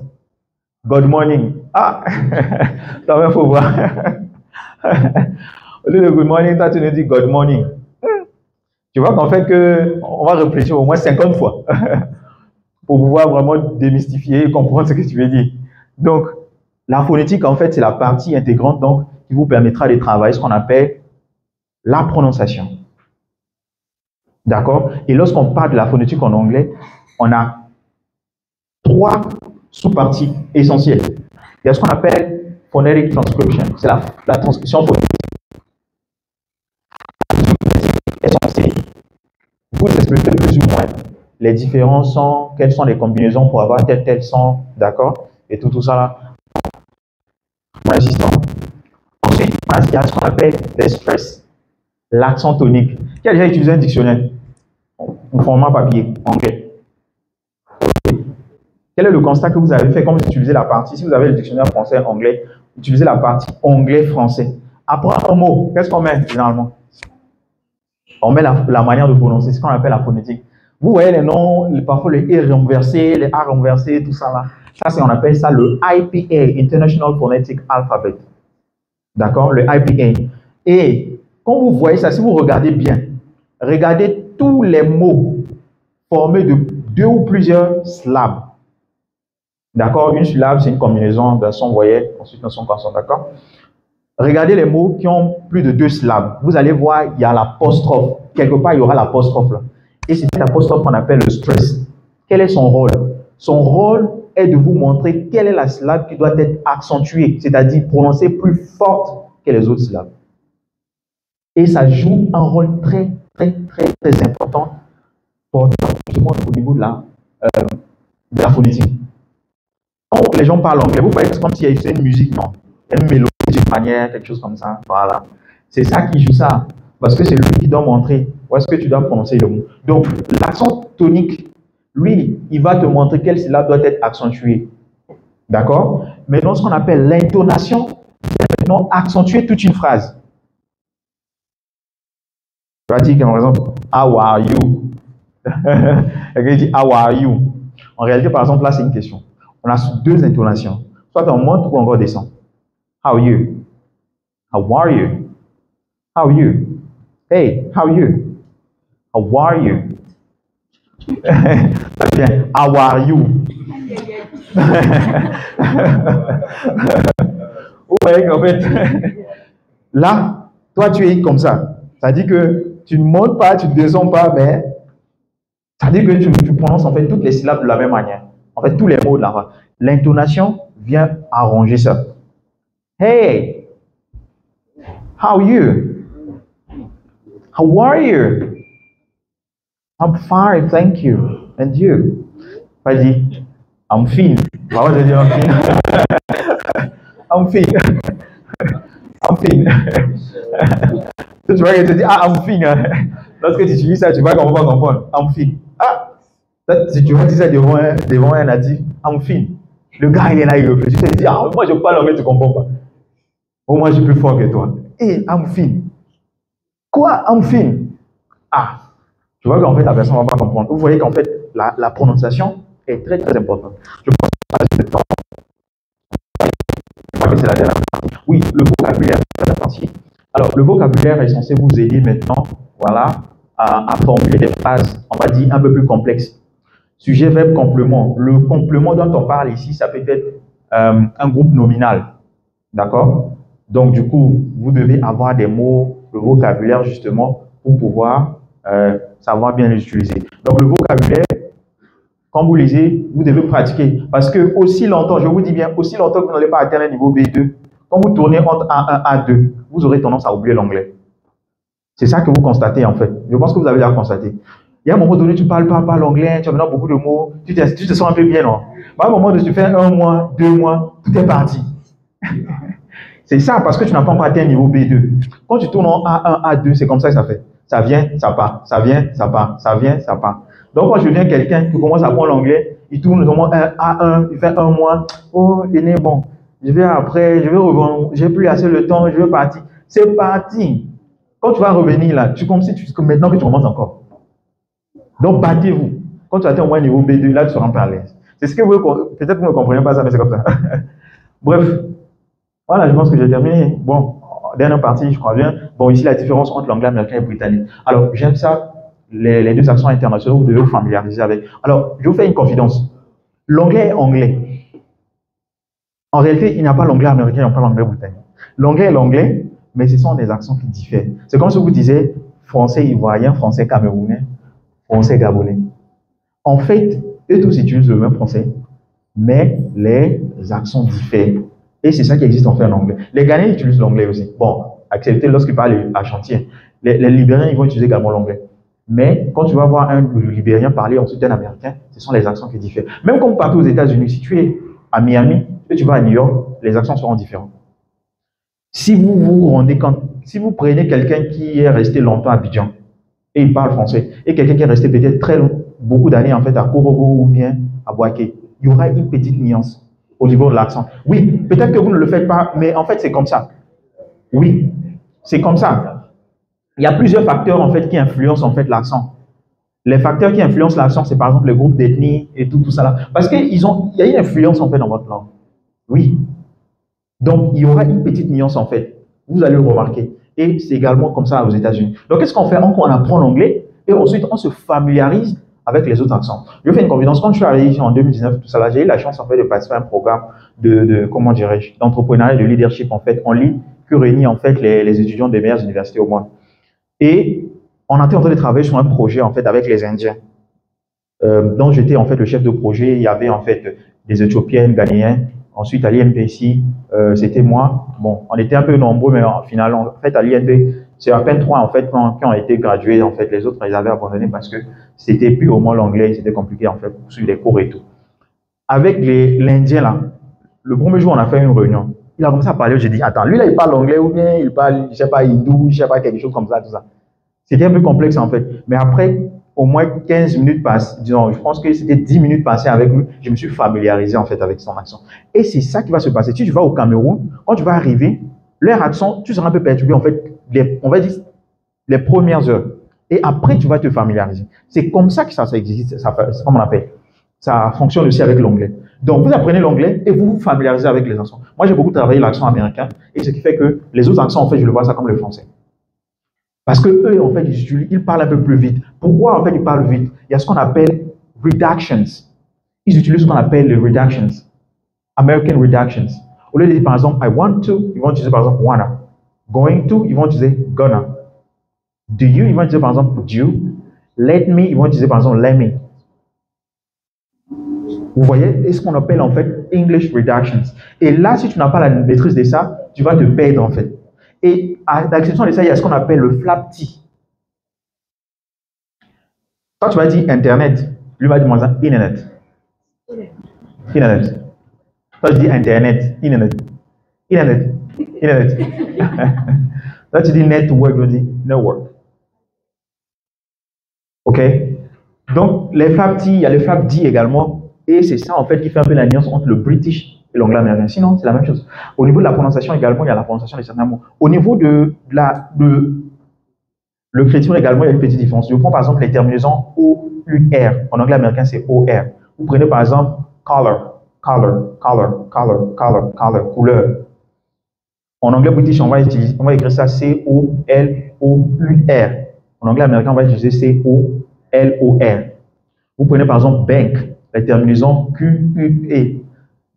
morning, ah, ça il faut voir. Au lieu de good morning, toi tu nous dis God morning. Tu vois qu'en fait on va réfléchir au moins 50 fois pour pouvoir vraiment démystifier et comprendre ce que tu veux dire. Donc, la phonétique, en fait, c'est la partie intégrante donc, qui vous permettra de travailler ce qu'on appelle la prononciation. D'accord? Et lorsqu'on parle de la phonétique en anglais, on a 3 sous-parties essentielles. Il y a ce qu'on appelle phonetic transcription. C'est la transcription phonétique. Est censée vous expliquer plus ou moins les différents sons, quelles sont les combinaisons pour avoir tel son, d'accord? Et tout ça là. Ensuite, il y a ce qu'on appelle le stress, l'accent tonique. Qui a déjà utilisé un dictionnaire en format papier, anglais? Quel est le constat que vous avez fait quand vous utilisez la partie, si vous avez le dictionnaire français-anglais, utilisez la partie anglais-français. Après un mot, qu'est-ce qu'on met généralement? On met la manière de prononcer, ce qu'on appelle la phonétique. Vous voyez les noms, parfois les E renversés, les A renversés, tout ça là. Ça, on appelle ça le IPA, International Phonetic Alphabet. D'accord? Le IPA. Et quand vous voyez ça, si vous regardez bien, regardez tous les mots formés de 2 ou plusieurs syllabes. D'accord? Une syllabe, c'est une combinaison d'un son voyelle, ensuite d'un son consonne. D'accord? Regardez les mots qui ont plus de 2 syllabes. Vous allez voir, il y a l'apostrophe. Quelque part, il y aura l'apostrophe là. Et c'est cette apostrophe qu'on appelle le stress. Quel est son rôle? Son rôle est de vous montrer quelle est la syllabe qui doit être accentuée, c'est-à-dire prononcée plus forte que les autres syllabes. Et ça joue un rôle très important au niveau de la phonétique. Quand les gens parlent anglais, vous voyez que c'est comme s'il y avait une musique, non? Une mélodie d'une manière, quelque chose comme ça. Voilà. C'est ça qui joue ça. Parce que c'est lui qui doit montrer où est-ce que tu dois prononcer le mot. Donc, l'accent tonique, lui, il va te montrer quelle syllabe doit être accentuée. D'accord? Maintenant, ce qu'on appelle l'intonation, c'est maintenant accentuer toute une phrase. Tu vas dire, par exemple, how are you? Quelqu'un dit, how are you? En réalité, par exemple, là, c'est une question. On a 2 intonations. Soit on monte ou on redescend. How are you? How are you? How are you? Hey, how are you? How are you? Bien, how are you? Vous voyez qu'en fait, là, toi, tu es comme ça. Ça dit que tu ne montes pas, tu ne descends pas, mais ça dit que tu prononces en fait toutes les syllabes de la même manière. En fait, tous les mots de la phrase. L'intonation vient arranger ça. Hey, how are you? How are you? I'm fine, thank you. And you? Vas-y. I'm fine. Bah ouais, je dis I'm fine. I'm fine. I'm fine. Tu vois que tu dis, ah, I'm fine. Lorsque tu utilises ça, tu vois qu'on va comprendre. I'm fine. Ah, si tu vois dire ça devant un natif, I'm fine. Le gars, il est là, il réfléchit. Il te dit, ah, moi je parle, mais tu ne comprends pas. Oh, moi je suis plus fort que toi. Hey, I'm fine. Quoi, I'm fine? Ah, tu vois qu'en fait, la personne ne va pas comprendre. Vous voyez qu'en fait, la prononciation est très importante. Je pense que que c'est la dernière partie. Oui, le vocabulaire, c'est la dernière partie. Alors, le vocabulaire est censé vous aider maintenant, voilà, à formuler des phrases, on va dire, un peu plus complexes. Sujet, verbe, complément. Le complément dont on parle ici, ça peut être un groupe nominal. D'accord? Donc, du coup, vous devez avoir des mots, le vocabulaire, justement, pour pouvoir savoir bien les utiliser. Donc, le vocabulaire, quand vous lisez, vous devez pratiquer. Parce que aussi longtemps, je vous dis bien, aussi longtemps que vous n'allez pas atteindre un niveau B2, quand vous tournez entre A1 et A2, vous aurez tendance à oublier l'anglais. C'est ça que vous constatez, en fait. Je pense que vous avez déjà constaté. Il y a un moment donné, tu ne parles pas l'anglais, tu as maintenant beaucoup de mots, tu te sens un peu bien, non? Mais à un moment donné, tu fais 1 mois, 2 mois, tout est parti. C'est ça, parce que tu n'as pas encore atteint un niveau B2. Quand tu tournes en A1, A2, c'est comme ça que ça fait. Ça vient, ça part, ça vient, ça part, ça vient, ça part. Donc, quand je viens quelqu'un qui commence à apprendre l'anglais, il tourne au moins A1, il fait 1 mois. Oh, il est bon. Je vais après, je vais revenir, j'ai plus assez le temps, je vais partir. C'est parti. Quand tu vas revenir là, tu comme si maintenant que tu commences encore. Donc, battez-vous. Quand tu atteins au moins niveau B2, là, tu seras un peu à l'aise. C'est ce que vous, peut-être que vous ne comprenez pas ça, mais c'est comme ça. Bref. Voilà, je pense que j'ai terminé. Bon, dernière partie, je crois bien. Bon, ici, la différence entre l'anglais américain et britannique. Alors, j'aime ça, les deux accents internationaux, vous devez vous familiariser avec. Alors, je vous fais une confidence. L'anglais est anglais. En réalité, il n'y a pas l'anglais américain, il n'y a pas l'anglais britannique. L'anglais est l'anglais, mais ce sont des accents qui diffèrent. C'est comme si vous disiez français ivoirien, français camerounais, français gabonais. En fait, eux tous utilisent le même français, mais les accents diffèrent. Et c'est ça qui existe en fait en anglais. Les Ghanéens utilisent l'anglais aussi. Bon, accepté lorsqu'ils parlent à chantier. Les Libériens, ils vont utiliser également l'anglais. Mais quand tu vas voir un Libérien parler ensuite un Américain, ce sont les accents qui diffèrent. Même comme partout aux États-Unis, si tu es à Miami et tu vas à New York, les accents seront différents. Si vous vous rendez compte, si vous prenez quelqu'un qui est resté longtemps à Abidjan et il parle français, et quelqu'un qui est resté peut-être beaucoup d'années en fait à Korogo ou bien à Boaké, il y aura une petite nuance au niveau de l'accent. Oui, peut-être que vous ne le faites pas, mais en fait, c'est comme ça. Oui, c'est comme ça. Il y a plusieurs facteurs, en fait, qui influencent, en fait, l'accent. Les facteurs qui influencent l'accent, c'est par exemple le groupe d'ethnie et tout ça là. Parce qu'il y a une influence, en fait, dans votre langue. Oui. Donc, il y aura une petite nuance, en fait. Vous allez le remarquer. Et c'est également comme ça aux États-Unis. Donc, qu'est-ce qu'on fait? On apprend l'anglais et ensuite, on se familiarise avec les autres accents. Je fais une confidence. Quand je suis arrivé ici en 2019, tout ça là, j'ai eu la chance en fait de participer à un programme comment dirais-je, d'entrepreneuriat et de leadership en fait en ligne qui réunit en fait les étudiants des meilleures universités au monde. Et on était en train de travailler sur un projet en fait avec les Indiens. Donc j'étais en fait le chef de projet. Il y avait en fait des Éthiopiennes, Ghanéens. Ensuite à l'INPC, c'était moi. Bon, on était un peu nombreux, mais en final, en fait à l'INP, c'est à peine 3 en fait qui ont été gradués. En fait, les autres, ils avaient abandonné parce que c'était plus au moins l'anglais, c'était compliqué en fait pour suivre les cours et tout. Avec l'Indien là, le premier jour, on a fait une réunion. Il a commencé à parler, j'ai dit, attends, lui là, il parle anglais ou bien il parle, je sais pas, hindou, je sais pas, quelque chose comme ça, tout ça. C'était un peu complexe en fait. Mais après, au moins 15 minutes passées, disons, je pense que c'était 10 minutes passées avec lui, je me suis familiarisé en fait avec son accent. Et c'est ça qui va se passer. Si tu vas au Cameroun, quand tu vas arriver, leur accent, tu seras un peu perturbé en fait, on va dire, les premières heures. Et après, tu vas te familiariser. C'est comme ça que ça existe, c'est comme on appelle. Ça fonctionne aussi avec l'anglais. Donc, vous apprenez l'anglais et vous vous familiarisez avec les accents. Moi, j'ai beaucoup travaillé l'accent américain et ce qui fait que les autres accents, en fait, je le vois ça comme le français. Parce que eux, en fait, ils parlent un peu plus vite. Pourquoi, en fait, ils parlent vite? Il y a ce qu'on appelle reductions. Ils utilisent ce qu'on appelle les reductions. American reductions. Au lieu de dire, par exemple, I want to, ils vont utiliser, par exemple, wanna. Going to, ils vont utiliser gonna. Do you, ils vont utiliser, par exemple, do. Let me, ils vont utiliser, par exemple, let me. Vous voyez, c'est ce qu'on appelle, en fait, English reductions. Et là, si tu n'as pas la maîtrise de ça, tu vas te perdre, en fait. Et à l'exception de ça, il y a ce qu'on appelle le flap T. Quand tu vas dire Internet, lui va dire Internet. Internet. Quand tu dis Internet, Internet. Internet. Internet. Quand tu dis network, je dis network. OK? Donc, les flap T, il y a le flap D également. Et c'est ça, en fait, qui fait un peu la nuance entre le British et l'anglais américain. Sinon, c'est la même chose. Au niveau de la prononciation également, il y a la prononciation de certains mots. Au niveau de l'écriture également, il y a une petite différence. Je prends par exemple les terminaisons O-U-R. En anglais américain, c'est O-R. Vous prenez par exemple color, color, color, color, color, color, couleur. En anglais british, on va écrire ça C-O-L-O-U-R. En anglais américain, on va utiliser C-O-L-O-R. Vous prenez par exemple bank, la terminaison Q-U-E.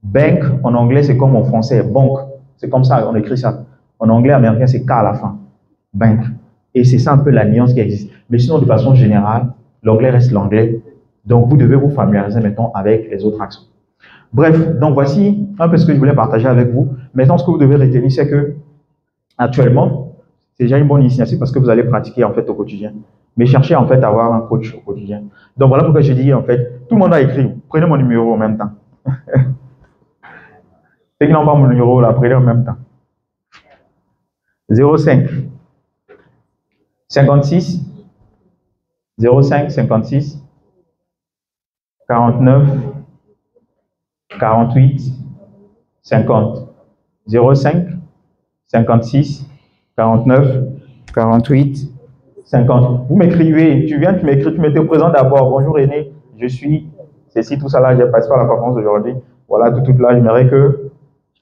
Bank, en anglais, c'est comme en français, banque. C'est comme ça, on écrit ça. En anglais américain, c'est K à la fin. Bank. Et c'est ça un peu la nuance qui existe. Mais sinon, de façon générale, l'anglais reste l'anglais. Donc, vous devez vous familiariser maintenant avec les autres accents. Bref, donc voici un peu ce que je voulais partager avec vous. Maintenant, ce que vous devez retenir, c'est que actuellement, c'est déjà une bonne initiative parce que vous allez pratiquer en fait au quotidien. Mais cherchez en fait à avoir un coach au quotidien. Donc voilà pourquoi je dis en fait, tout le monde a écrit. Prenez mon numéro en même temps. Ceux qui n'ont pas mon numéro, là, prenez en même temps. 05 56 05 56 49 48 50 05 56 49 48 50. Vous m'écrivez, tu viens, tu m'écris, tu m'étais présent d'abord. Bonjour René, je suis ceci, tout ça là, j'ai participé à la conférence d'aujourd'hui. Voilà, tout là, j'aimerais que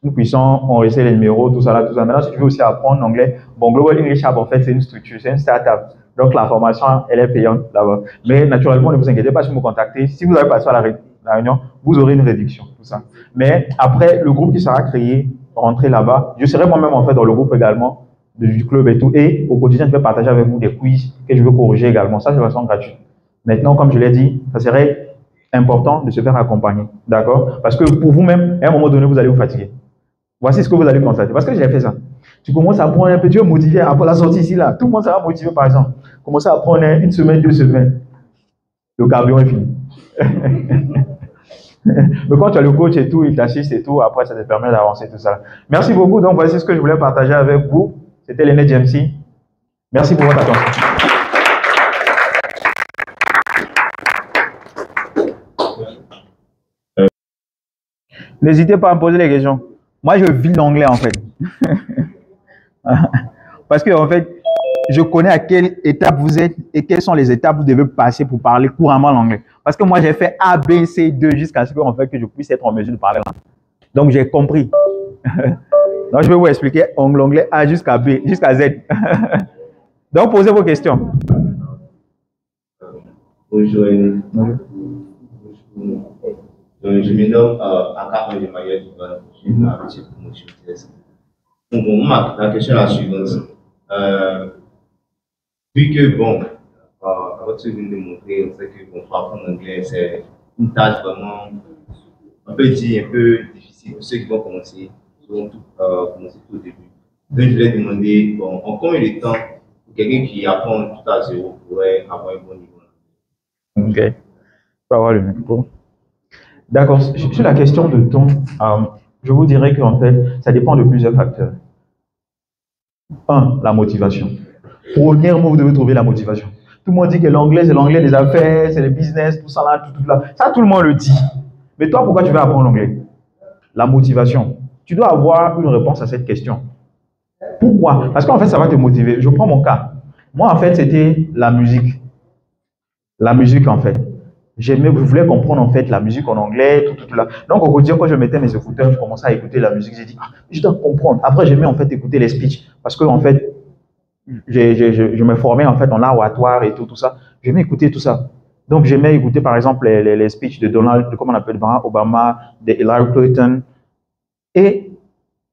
nous puissions enregistrer les numéros, tout ça là, tout ça. Maintenant, si tu veux aussi apprendre l'anglais, bon, Global English Hub, en fait, c'est une structure, c'est une start-up. Donc, la formation, elle est payante là-bas. Mais naturellement, ne vous inquiétez pas si vous me contactez. Si vous avez passé à la réunion, vous aurez une réduction, tout ça. Mais après, le groupe qui sera créé, rentrez là-bas. Je serai moi-même, en fait, dans le groupe également, du club et tout. Et au quotidien, je vais partager avec vous des quiz que je veux corriger également. Ça, c'est de façon gratuite. Maintenant, comme je l'ai dit, ça serait important de se faire accompagner. D'accord? Parce que pour vous-même, à un moment donné, vous allez vous fatiguer. Voici ce que vous allez constater. Parce que j'ai fait ça. Tu commences à prendre un peu, tu es motivé après la sortie ici, là. Tout le monde sera motivé, par exemple. Commencez à prendre une semaine, 2 semaines. Le carburant est fini. Mais quand tu as le coach et tout, il t'assiste et tout, après, ça te permet d'avancer tout ça. Merci beaucoup. Donc, voici ce que je voulais partager avec vous. C'était René Djemsi. Merci pour votre attention. N'hésitez pas à me poser les questions. Moi, je vis l'anglais, en fait. Parce que, en fait, je connais à quelle étape vous êtes et quelles sont les étapes que vous devez passer pour parler couramment l'anglais. Parce que moi, j'ai fait A, B, C, 2 jusqu'à ce que, en fait, que je puisse être en mesure de parler l'anglais. Donc, j'ai compris. Donc, je vais vous expliquer l'anglais A jusqu'à B, jusqu'à Z. Donc, posez vos questions. Bonjour. Je me nomme Akar Emmanuel Duval. Je suis dans la petite promotion TS. Donc, la question est la suivante. Vu que, bon, avant ce que vous venez de montrer, on sait que bon, pour apprendre l'anglais, c'est une tâche vraiment, on peut dire, un peu difficile pour ceux qui vont commencer, commencer tout au début. Donc, je voulais demander, bon, en combien de temps, quelqu'un qui apprend tout à zéro pourrait avoir un bon niveau? Ok. Je peux avoir le micro. D'accord. Sur la question de temps, je vous dirais qu'en fait, ça dépend de plusieurs facteurs. Un, la motivation. Premièrement, vous devez trouver la motivation. Tout le monde dit que l'anglais, c'est l'anglais des affaires, c'est le business, tout ça là, tout là. Ça, tout le monde le dit. Mais toi, pourquoi tu veux apprendre l'anglais? La motivation. Tu dois avoir une réponse à cette question. Pourquoi? Parce qu'en fait, ça va te motiver. Je prends mon cas. Moi, en fait, c'était la musique. La musique, en fait. Je voulais comprendre, en fait, la musique en anglais, tout là. Donc, au quotidien, quand je mettais mes écouteurs, je commençais à écouter la musique. J'ai dit, je dois comprendre. Après, j'aimais, en fait, écouter les speeches. Parce que, en fait, je me formais, en fait, en oratoire et tout ça. J'aimais écouter tout ça. Donc, j'aimais écouter, par exemple, les speeches de comment on appelle, Barack Obama, de Hillary Clinton. Et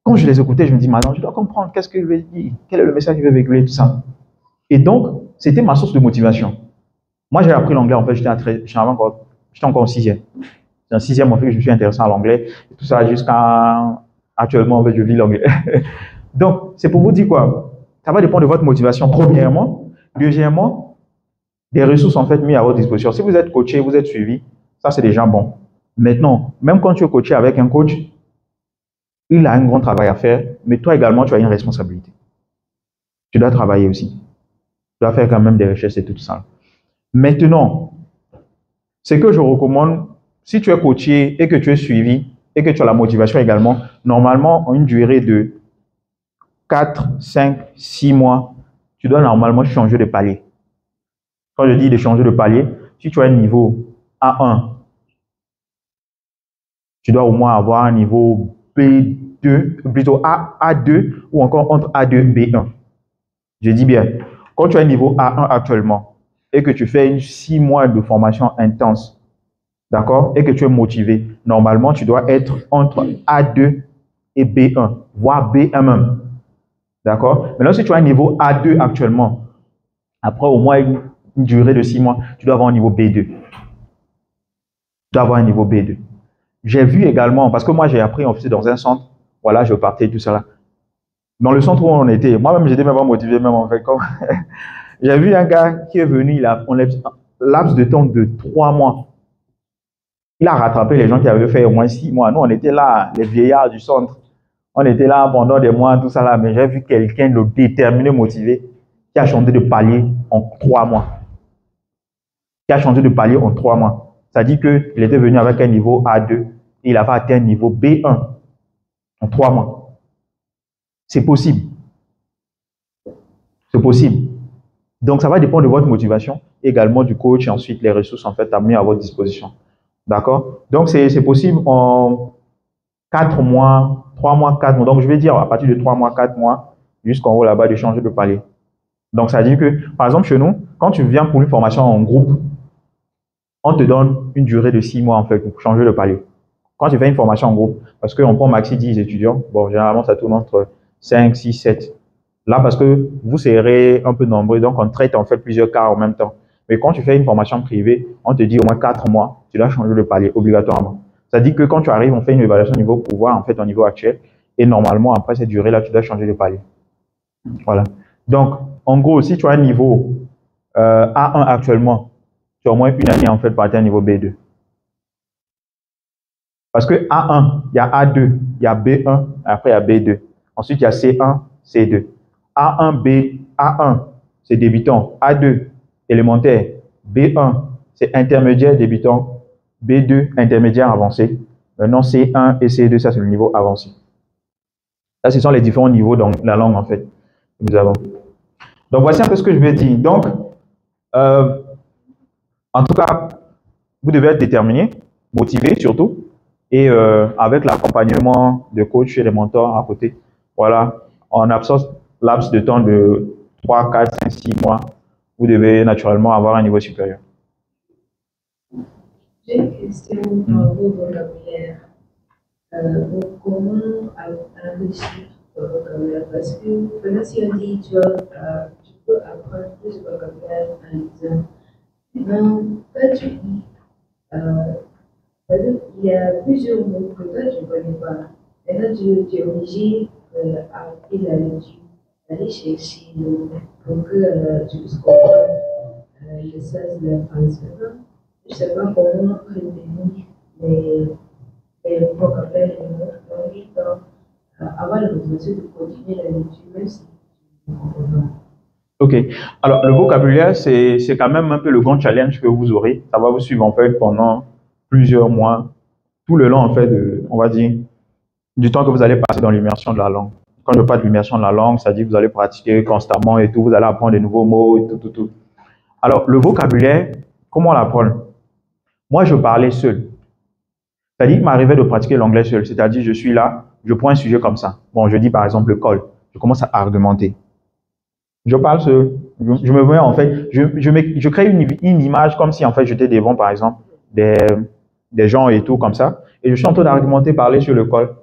quand je les écoutais, je me dis, madame, je dois comprendre, qu'est-ce qu'il veut dire, quel est le message qu'il veut véhiculer, tout ça. Et donc, c'était ma source de motivation. Moi, j'ai appris l'anglais, en fait, j'étais encore en sixième. C'est en sixième, en fait, que je me suis intéressé à l'anglais. Et tout ça jusqu'à actuellement, en fait, je vis l'anglais. Donc, c'est pour vous dire quoi? Ça va dépendre de votre motivation, premièrement. Deuxièmement, des ressources, en fait, mises à votre disposition. Si vous êtes coaché, vous êtes suivi, ça, c'est déjà bon. Maintenant, même quand tu es coaché avec un coach, il a un grand travail à faire, mais toi également, tu as une responsabilité. Tu dois travailler aussi. Tu dois faire quand même des recherches et tout ça. Maintenant, ce que je recommande, si tu es coaché et que tu es suivi et que tu as la motivation également, normalement, en une durée de 4, 5, 6 mois, tu dois normalement changer de palier. Quand je dis de changer de palier, si tu as un niveau A1, tu dois au moins avoir un niveau B2, plutôt A2 ou encore entre A2 et B1. Je dis bien, quand tu as un niveau A1 actuellement et que tu fais 6 mois de formation intense, d'accord, et que tu es motivé, normalement, tu dois être entre A2 et B1, voire B1 même. D'accord? Maintenant, si tu as un niveau A2 actuellement, après au moins une durée de 6 mois, tu dois avoir un niveau B2. Tu dois avoir un niveau B2. J'ai vu également, parce que moi j'ai appris, on faisait dans un centre, voilà, je partais, tout ça là. Dans le centre où on était, moi-même j'étais même pas motivé, même en fait. Comme j'ai vu un gars qui est venu, on a laps de temps de 3 mois. Il a rattrapé les gens qui avaient fait au moins 6 mois. Nous, on était là, les vieillards du centre. On était là pendant des mois, tout ça là, mais j'ai vu quelqu'un de déterminé, motivé, qui a changé de palier en 3 mois. Qui a changé de palier en 3 mois. Ça dit qu'il était venu avec un niveau A2 et il avait atteint un niveau B1 en 3 mois. C'est possible. C'est possible. Donc, ça va dépendre de votre motivation, également du coach et ensuite les ressources en fait à mettre à votre disposition. D'accord? Donc, c'est possible en 4 mois, 3 mois, 4 mois. Donc, je vais dire à partir de 3 mois, 4 mois, jusqu'en haut là-bas, de changer de palier. Donc, ça dit que, par exemple, chez nous, quand tu viens pour une formation en groupe, on te donne une durée de 6 mois en fait pour changer de palier. Quand tu fais une formation en groupe, parce qu'on prend maxi 10 étudiants, bon, généralement, ça tourne entre 5, 6, 7. Là, parce que vous serez un peu nombreux, donc on traite en fait plusieurs cas en même temps. Mais quand tu fais une formation privée, on te dit au moins 4 mois, tu dois changer de palier obligatoirement. Ça dit que quand tu arrives, on fait une évaluation au niveau pouvoir, en fait, au niveau actuel. Et normalement, après cette durée-là, tu dois changer de palier. Voilà. Donc, en gros, si tu as un niveau A1 actuellement, tu as au moins une année, en fait, pour atteindre un niveau B2. Parce que A1, il y a A2, il y a B1, après il y a B2. Ensuite, il y a C1, C2. A1, B, A1, c'est débutant. A2, élémentaire. B1, c'est intermédiaire débutant. B2, intermédiaire avancé. Maintenant, C1 et C2, ça c'est le niveau avancé. Là, ce sont les différents niveaux dans la langue, en fait, que nous avons. Donc, voici un peu ce que je vais dire. Donc, en tout cas, vous devez être déterminé, motivé surtout, et avec l'accompagnement de coach et de mentors à côté. Voilà, en absence laps de temps de 3, 4, 5, 6 mois, vous devez naturellement avoir un niveau supérieur. J'ai une question par rapport au vocabulaire. Comment enrichir le vocabulaire? Parce que maintenant, si on dit tu peux apprendre plus de vocabulaire en lisant. Maintenant, quand tu lis, par exemple, il y a plusieurs mots que toi tu ne connais pas. Maintenant, tu es obligé après la lecture d'aller chercher le mot pour que tu puisses comprendre le sens de la phrase. Maintenant, je ne sais pas comment retenir les vocabulaires et les mots dans les temps, avoir la motivation de continuer la lecture, même si tu ne comprends pas. Ok. Alors, le vocabulaire, c'est quand même un peu le grand challenge que vous aurez. Ça va vous suivre en fait pendant plusieurs mois, tout le long en fait, on va dire, du temps que vous allez passer dans l'immersion de la langue. Quand je parle d'immersion de la langue, ça dit que vous allez pratiquer constamment et tout, vous allez apprendre de nouveaux mots et tout. Alors, le vocabulaire, comment l'apprendre? Moi, je parlais seul. C'est-à-dire qu'il m'arrivait de pratiquer l'anglais seul. C'est-à-dire, je suis là, je prends un sujet comme ça. Bon, je dis par exemple le col. Je commence à argumenter. Je parle seul. Je me mets en fait, je crée une image comme si en fait j'étais devant par exemple des gens et tout comme ça. Et je suis en train d'argumenter, parler sur le col.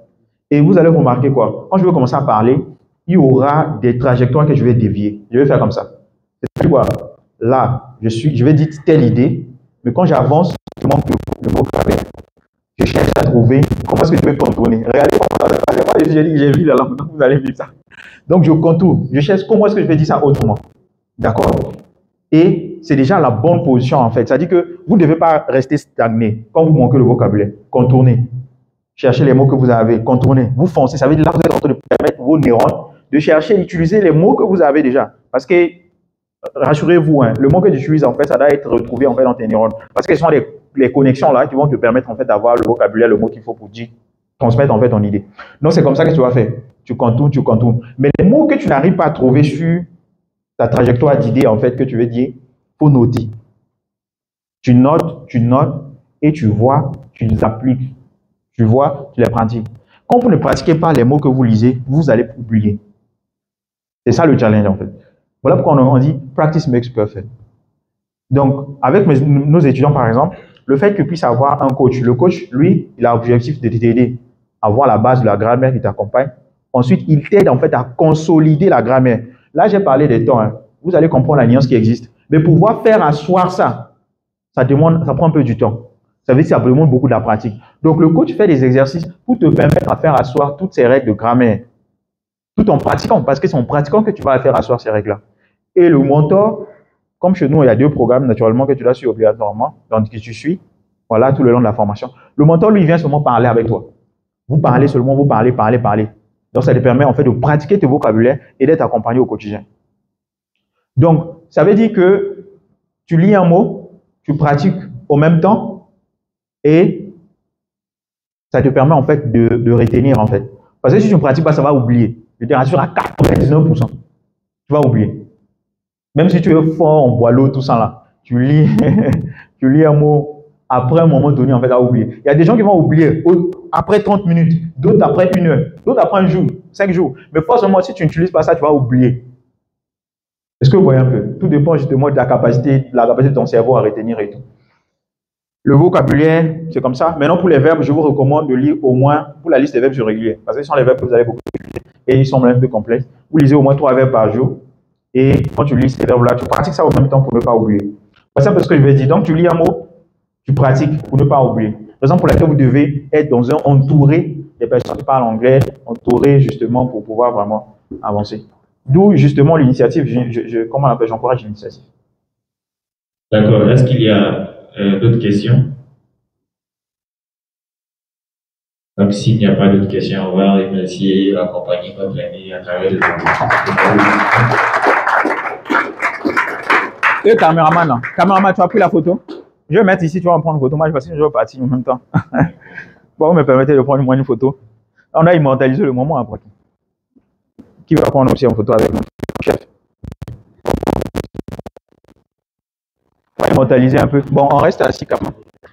Et vous allez remarquer quoi? Quand je vais commencer à parler, il y aura des trajectoires que je vais dévier. Je vais faire comme ça. C'est quoi? Là, je vais dire telle idée, mais quand j'avance, je manque le vocabulaire. Je cherche à trouver comment est-ce que je vais contourner. Regardez comment ça se passe. J'ai vu la langue, donc vous allez vivre ça. Donc je contourne. Je cherche comment est-ce que je vais dire ça autrement. D'accord? Et c'est déjà la bonne position en fait. C'est-à-dire que vous ne devez pas rester stagné quand vous manquez le vocabulaire. Contournez. Cherchez les mots que vous avez. Contournez. Vous foncez. Ça veut dire là, vous êtes en train de permettre vos neurones de chercher, d'utiliser les mots que vous avez déjà. Parce que, rassurez-vous, hein, le mot que tu utilises, en fait, ça doit être retrouvé en fait dans tes neurones. Parce que ce sont les connexions là qui vont te permettre en fait d'avoir le vocabulaire, le mot qu'il faut pour dire, transmettre en fait ton idée. Donc c'est comme ça que tu vas faire. Tu contournes, tu contournes. Mais les mots que tu n'arrives pas à trouver sur ta trajectoire d'idée en fait que tu veux dire, faut noter. Tu notes et tu vois, tu les appliques. Tu vois, tu les pratiques. Quand vous ne pratiquez pas les mots que vous lisez, vous allez oublier. C'est ça le challenge en fait. Voilà pourquoi on dit practice makes perfect. Donc, avec nos étudiants par exemple, le fait qu'ils puissent avoir un coach, le coach, lui, il a l'objectif de t'aider à avoir la base de la grammaire qui t'accompagne. Ensuite, il t'aide en fait à consolider la grammaire. Là, j'ai parlé des temps. Hein. Vous allez comprendre la nuance qui existe. Mais pour pouvoir faire asseoir ça, ça prend un peu du temps. Ça veut dire que ça demande beaucoup de la pratique. Donc, le coach fait des exercices pour te permettre à faire asseoir toutes ces règles de grammaire. Tout en pratiquant, parce que c'est en pratiquant que tu vas faire asseoir ces règles-là. Et le mentor, comme chez nous, il y a 2 programmes naturellement que tu dois suivre obligatoirement, donc que tu suis, voilà, tout le long de la formation. Le mentor, lui, vient seulement parler avec toi. Vous parlez seulement, vous parlez. Donc, ça te permet en fait de pratiquer tes vocabulaires et d'être accompagné au quotidien. Donc, ça veut dire que tu lis un mot, tu pratiques au même temps et ça te permet en fait de retenir en fait. Parce que si tu ne pratiques pas, ça va oublier. Je te rassure à 99%. Tu vas oublier. Même si tu es fort en boileau, tout ça là, tu lis, tu lis un mot, après un moment donné, en fait, tu vas oublier. Il y a des gens qui vont oublier après 30 minutes, d'autres après 1 heure, d'autres après un jour, 5 jours. Mais forcément, si tu n'utilises pas ça, tu vas oublier. Est-ce que vous voyez un peu? Tout dépend justement de la capacité de ton cerveau à retenir et tout. Le vocabulaire, c'est comme ça. Maintenant, pour les verbes, je vous recommande de lire au moins, pour la liste des verbes irréguliers, parce que ce sont les verbes que vous allez beaucoup utiliser et ils sont un peu complexes. Vous lisez au moins 3 verbes par jour. Et quand tu lis ces verbes-là, tu pratiques ça au même temps pour ne pas oublier. C'est un peu ce que je vais dire. Donc, tu lis un mot, tu pratiques pour ne pas oublier. Raison pour laquelle vous devez être entouré des personnes qui parlent anglais, entouré justement pour pouvoir vraiment avancer. D'où justement l'initiative, comment on appelle, j'encourage l'initiative. D'accord. Est-ce qu'il y a d'autres questions? Donc, s'il n'y a pas d'autres questions, on va remercier la compagnie notre ami à travers les Et caméraman, là. Caméraman, tu as pris la photo? Je vais mettre ici, tu vas en prendre une photo. Moi, je vais partir en même temps. Bon, vous me permettez de prendre une photo. On a immortalisé le moment après. Qui va prendre aussi une photo avec mon chef? On va immortaliser un peu. Bon, on reste assis quand même.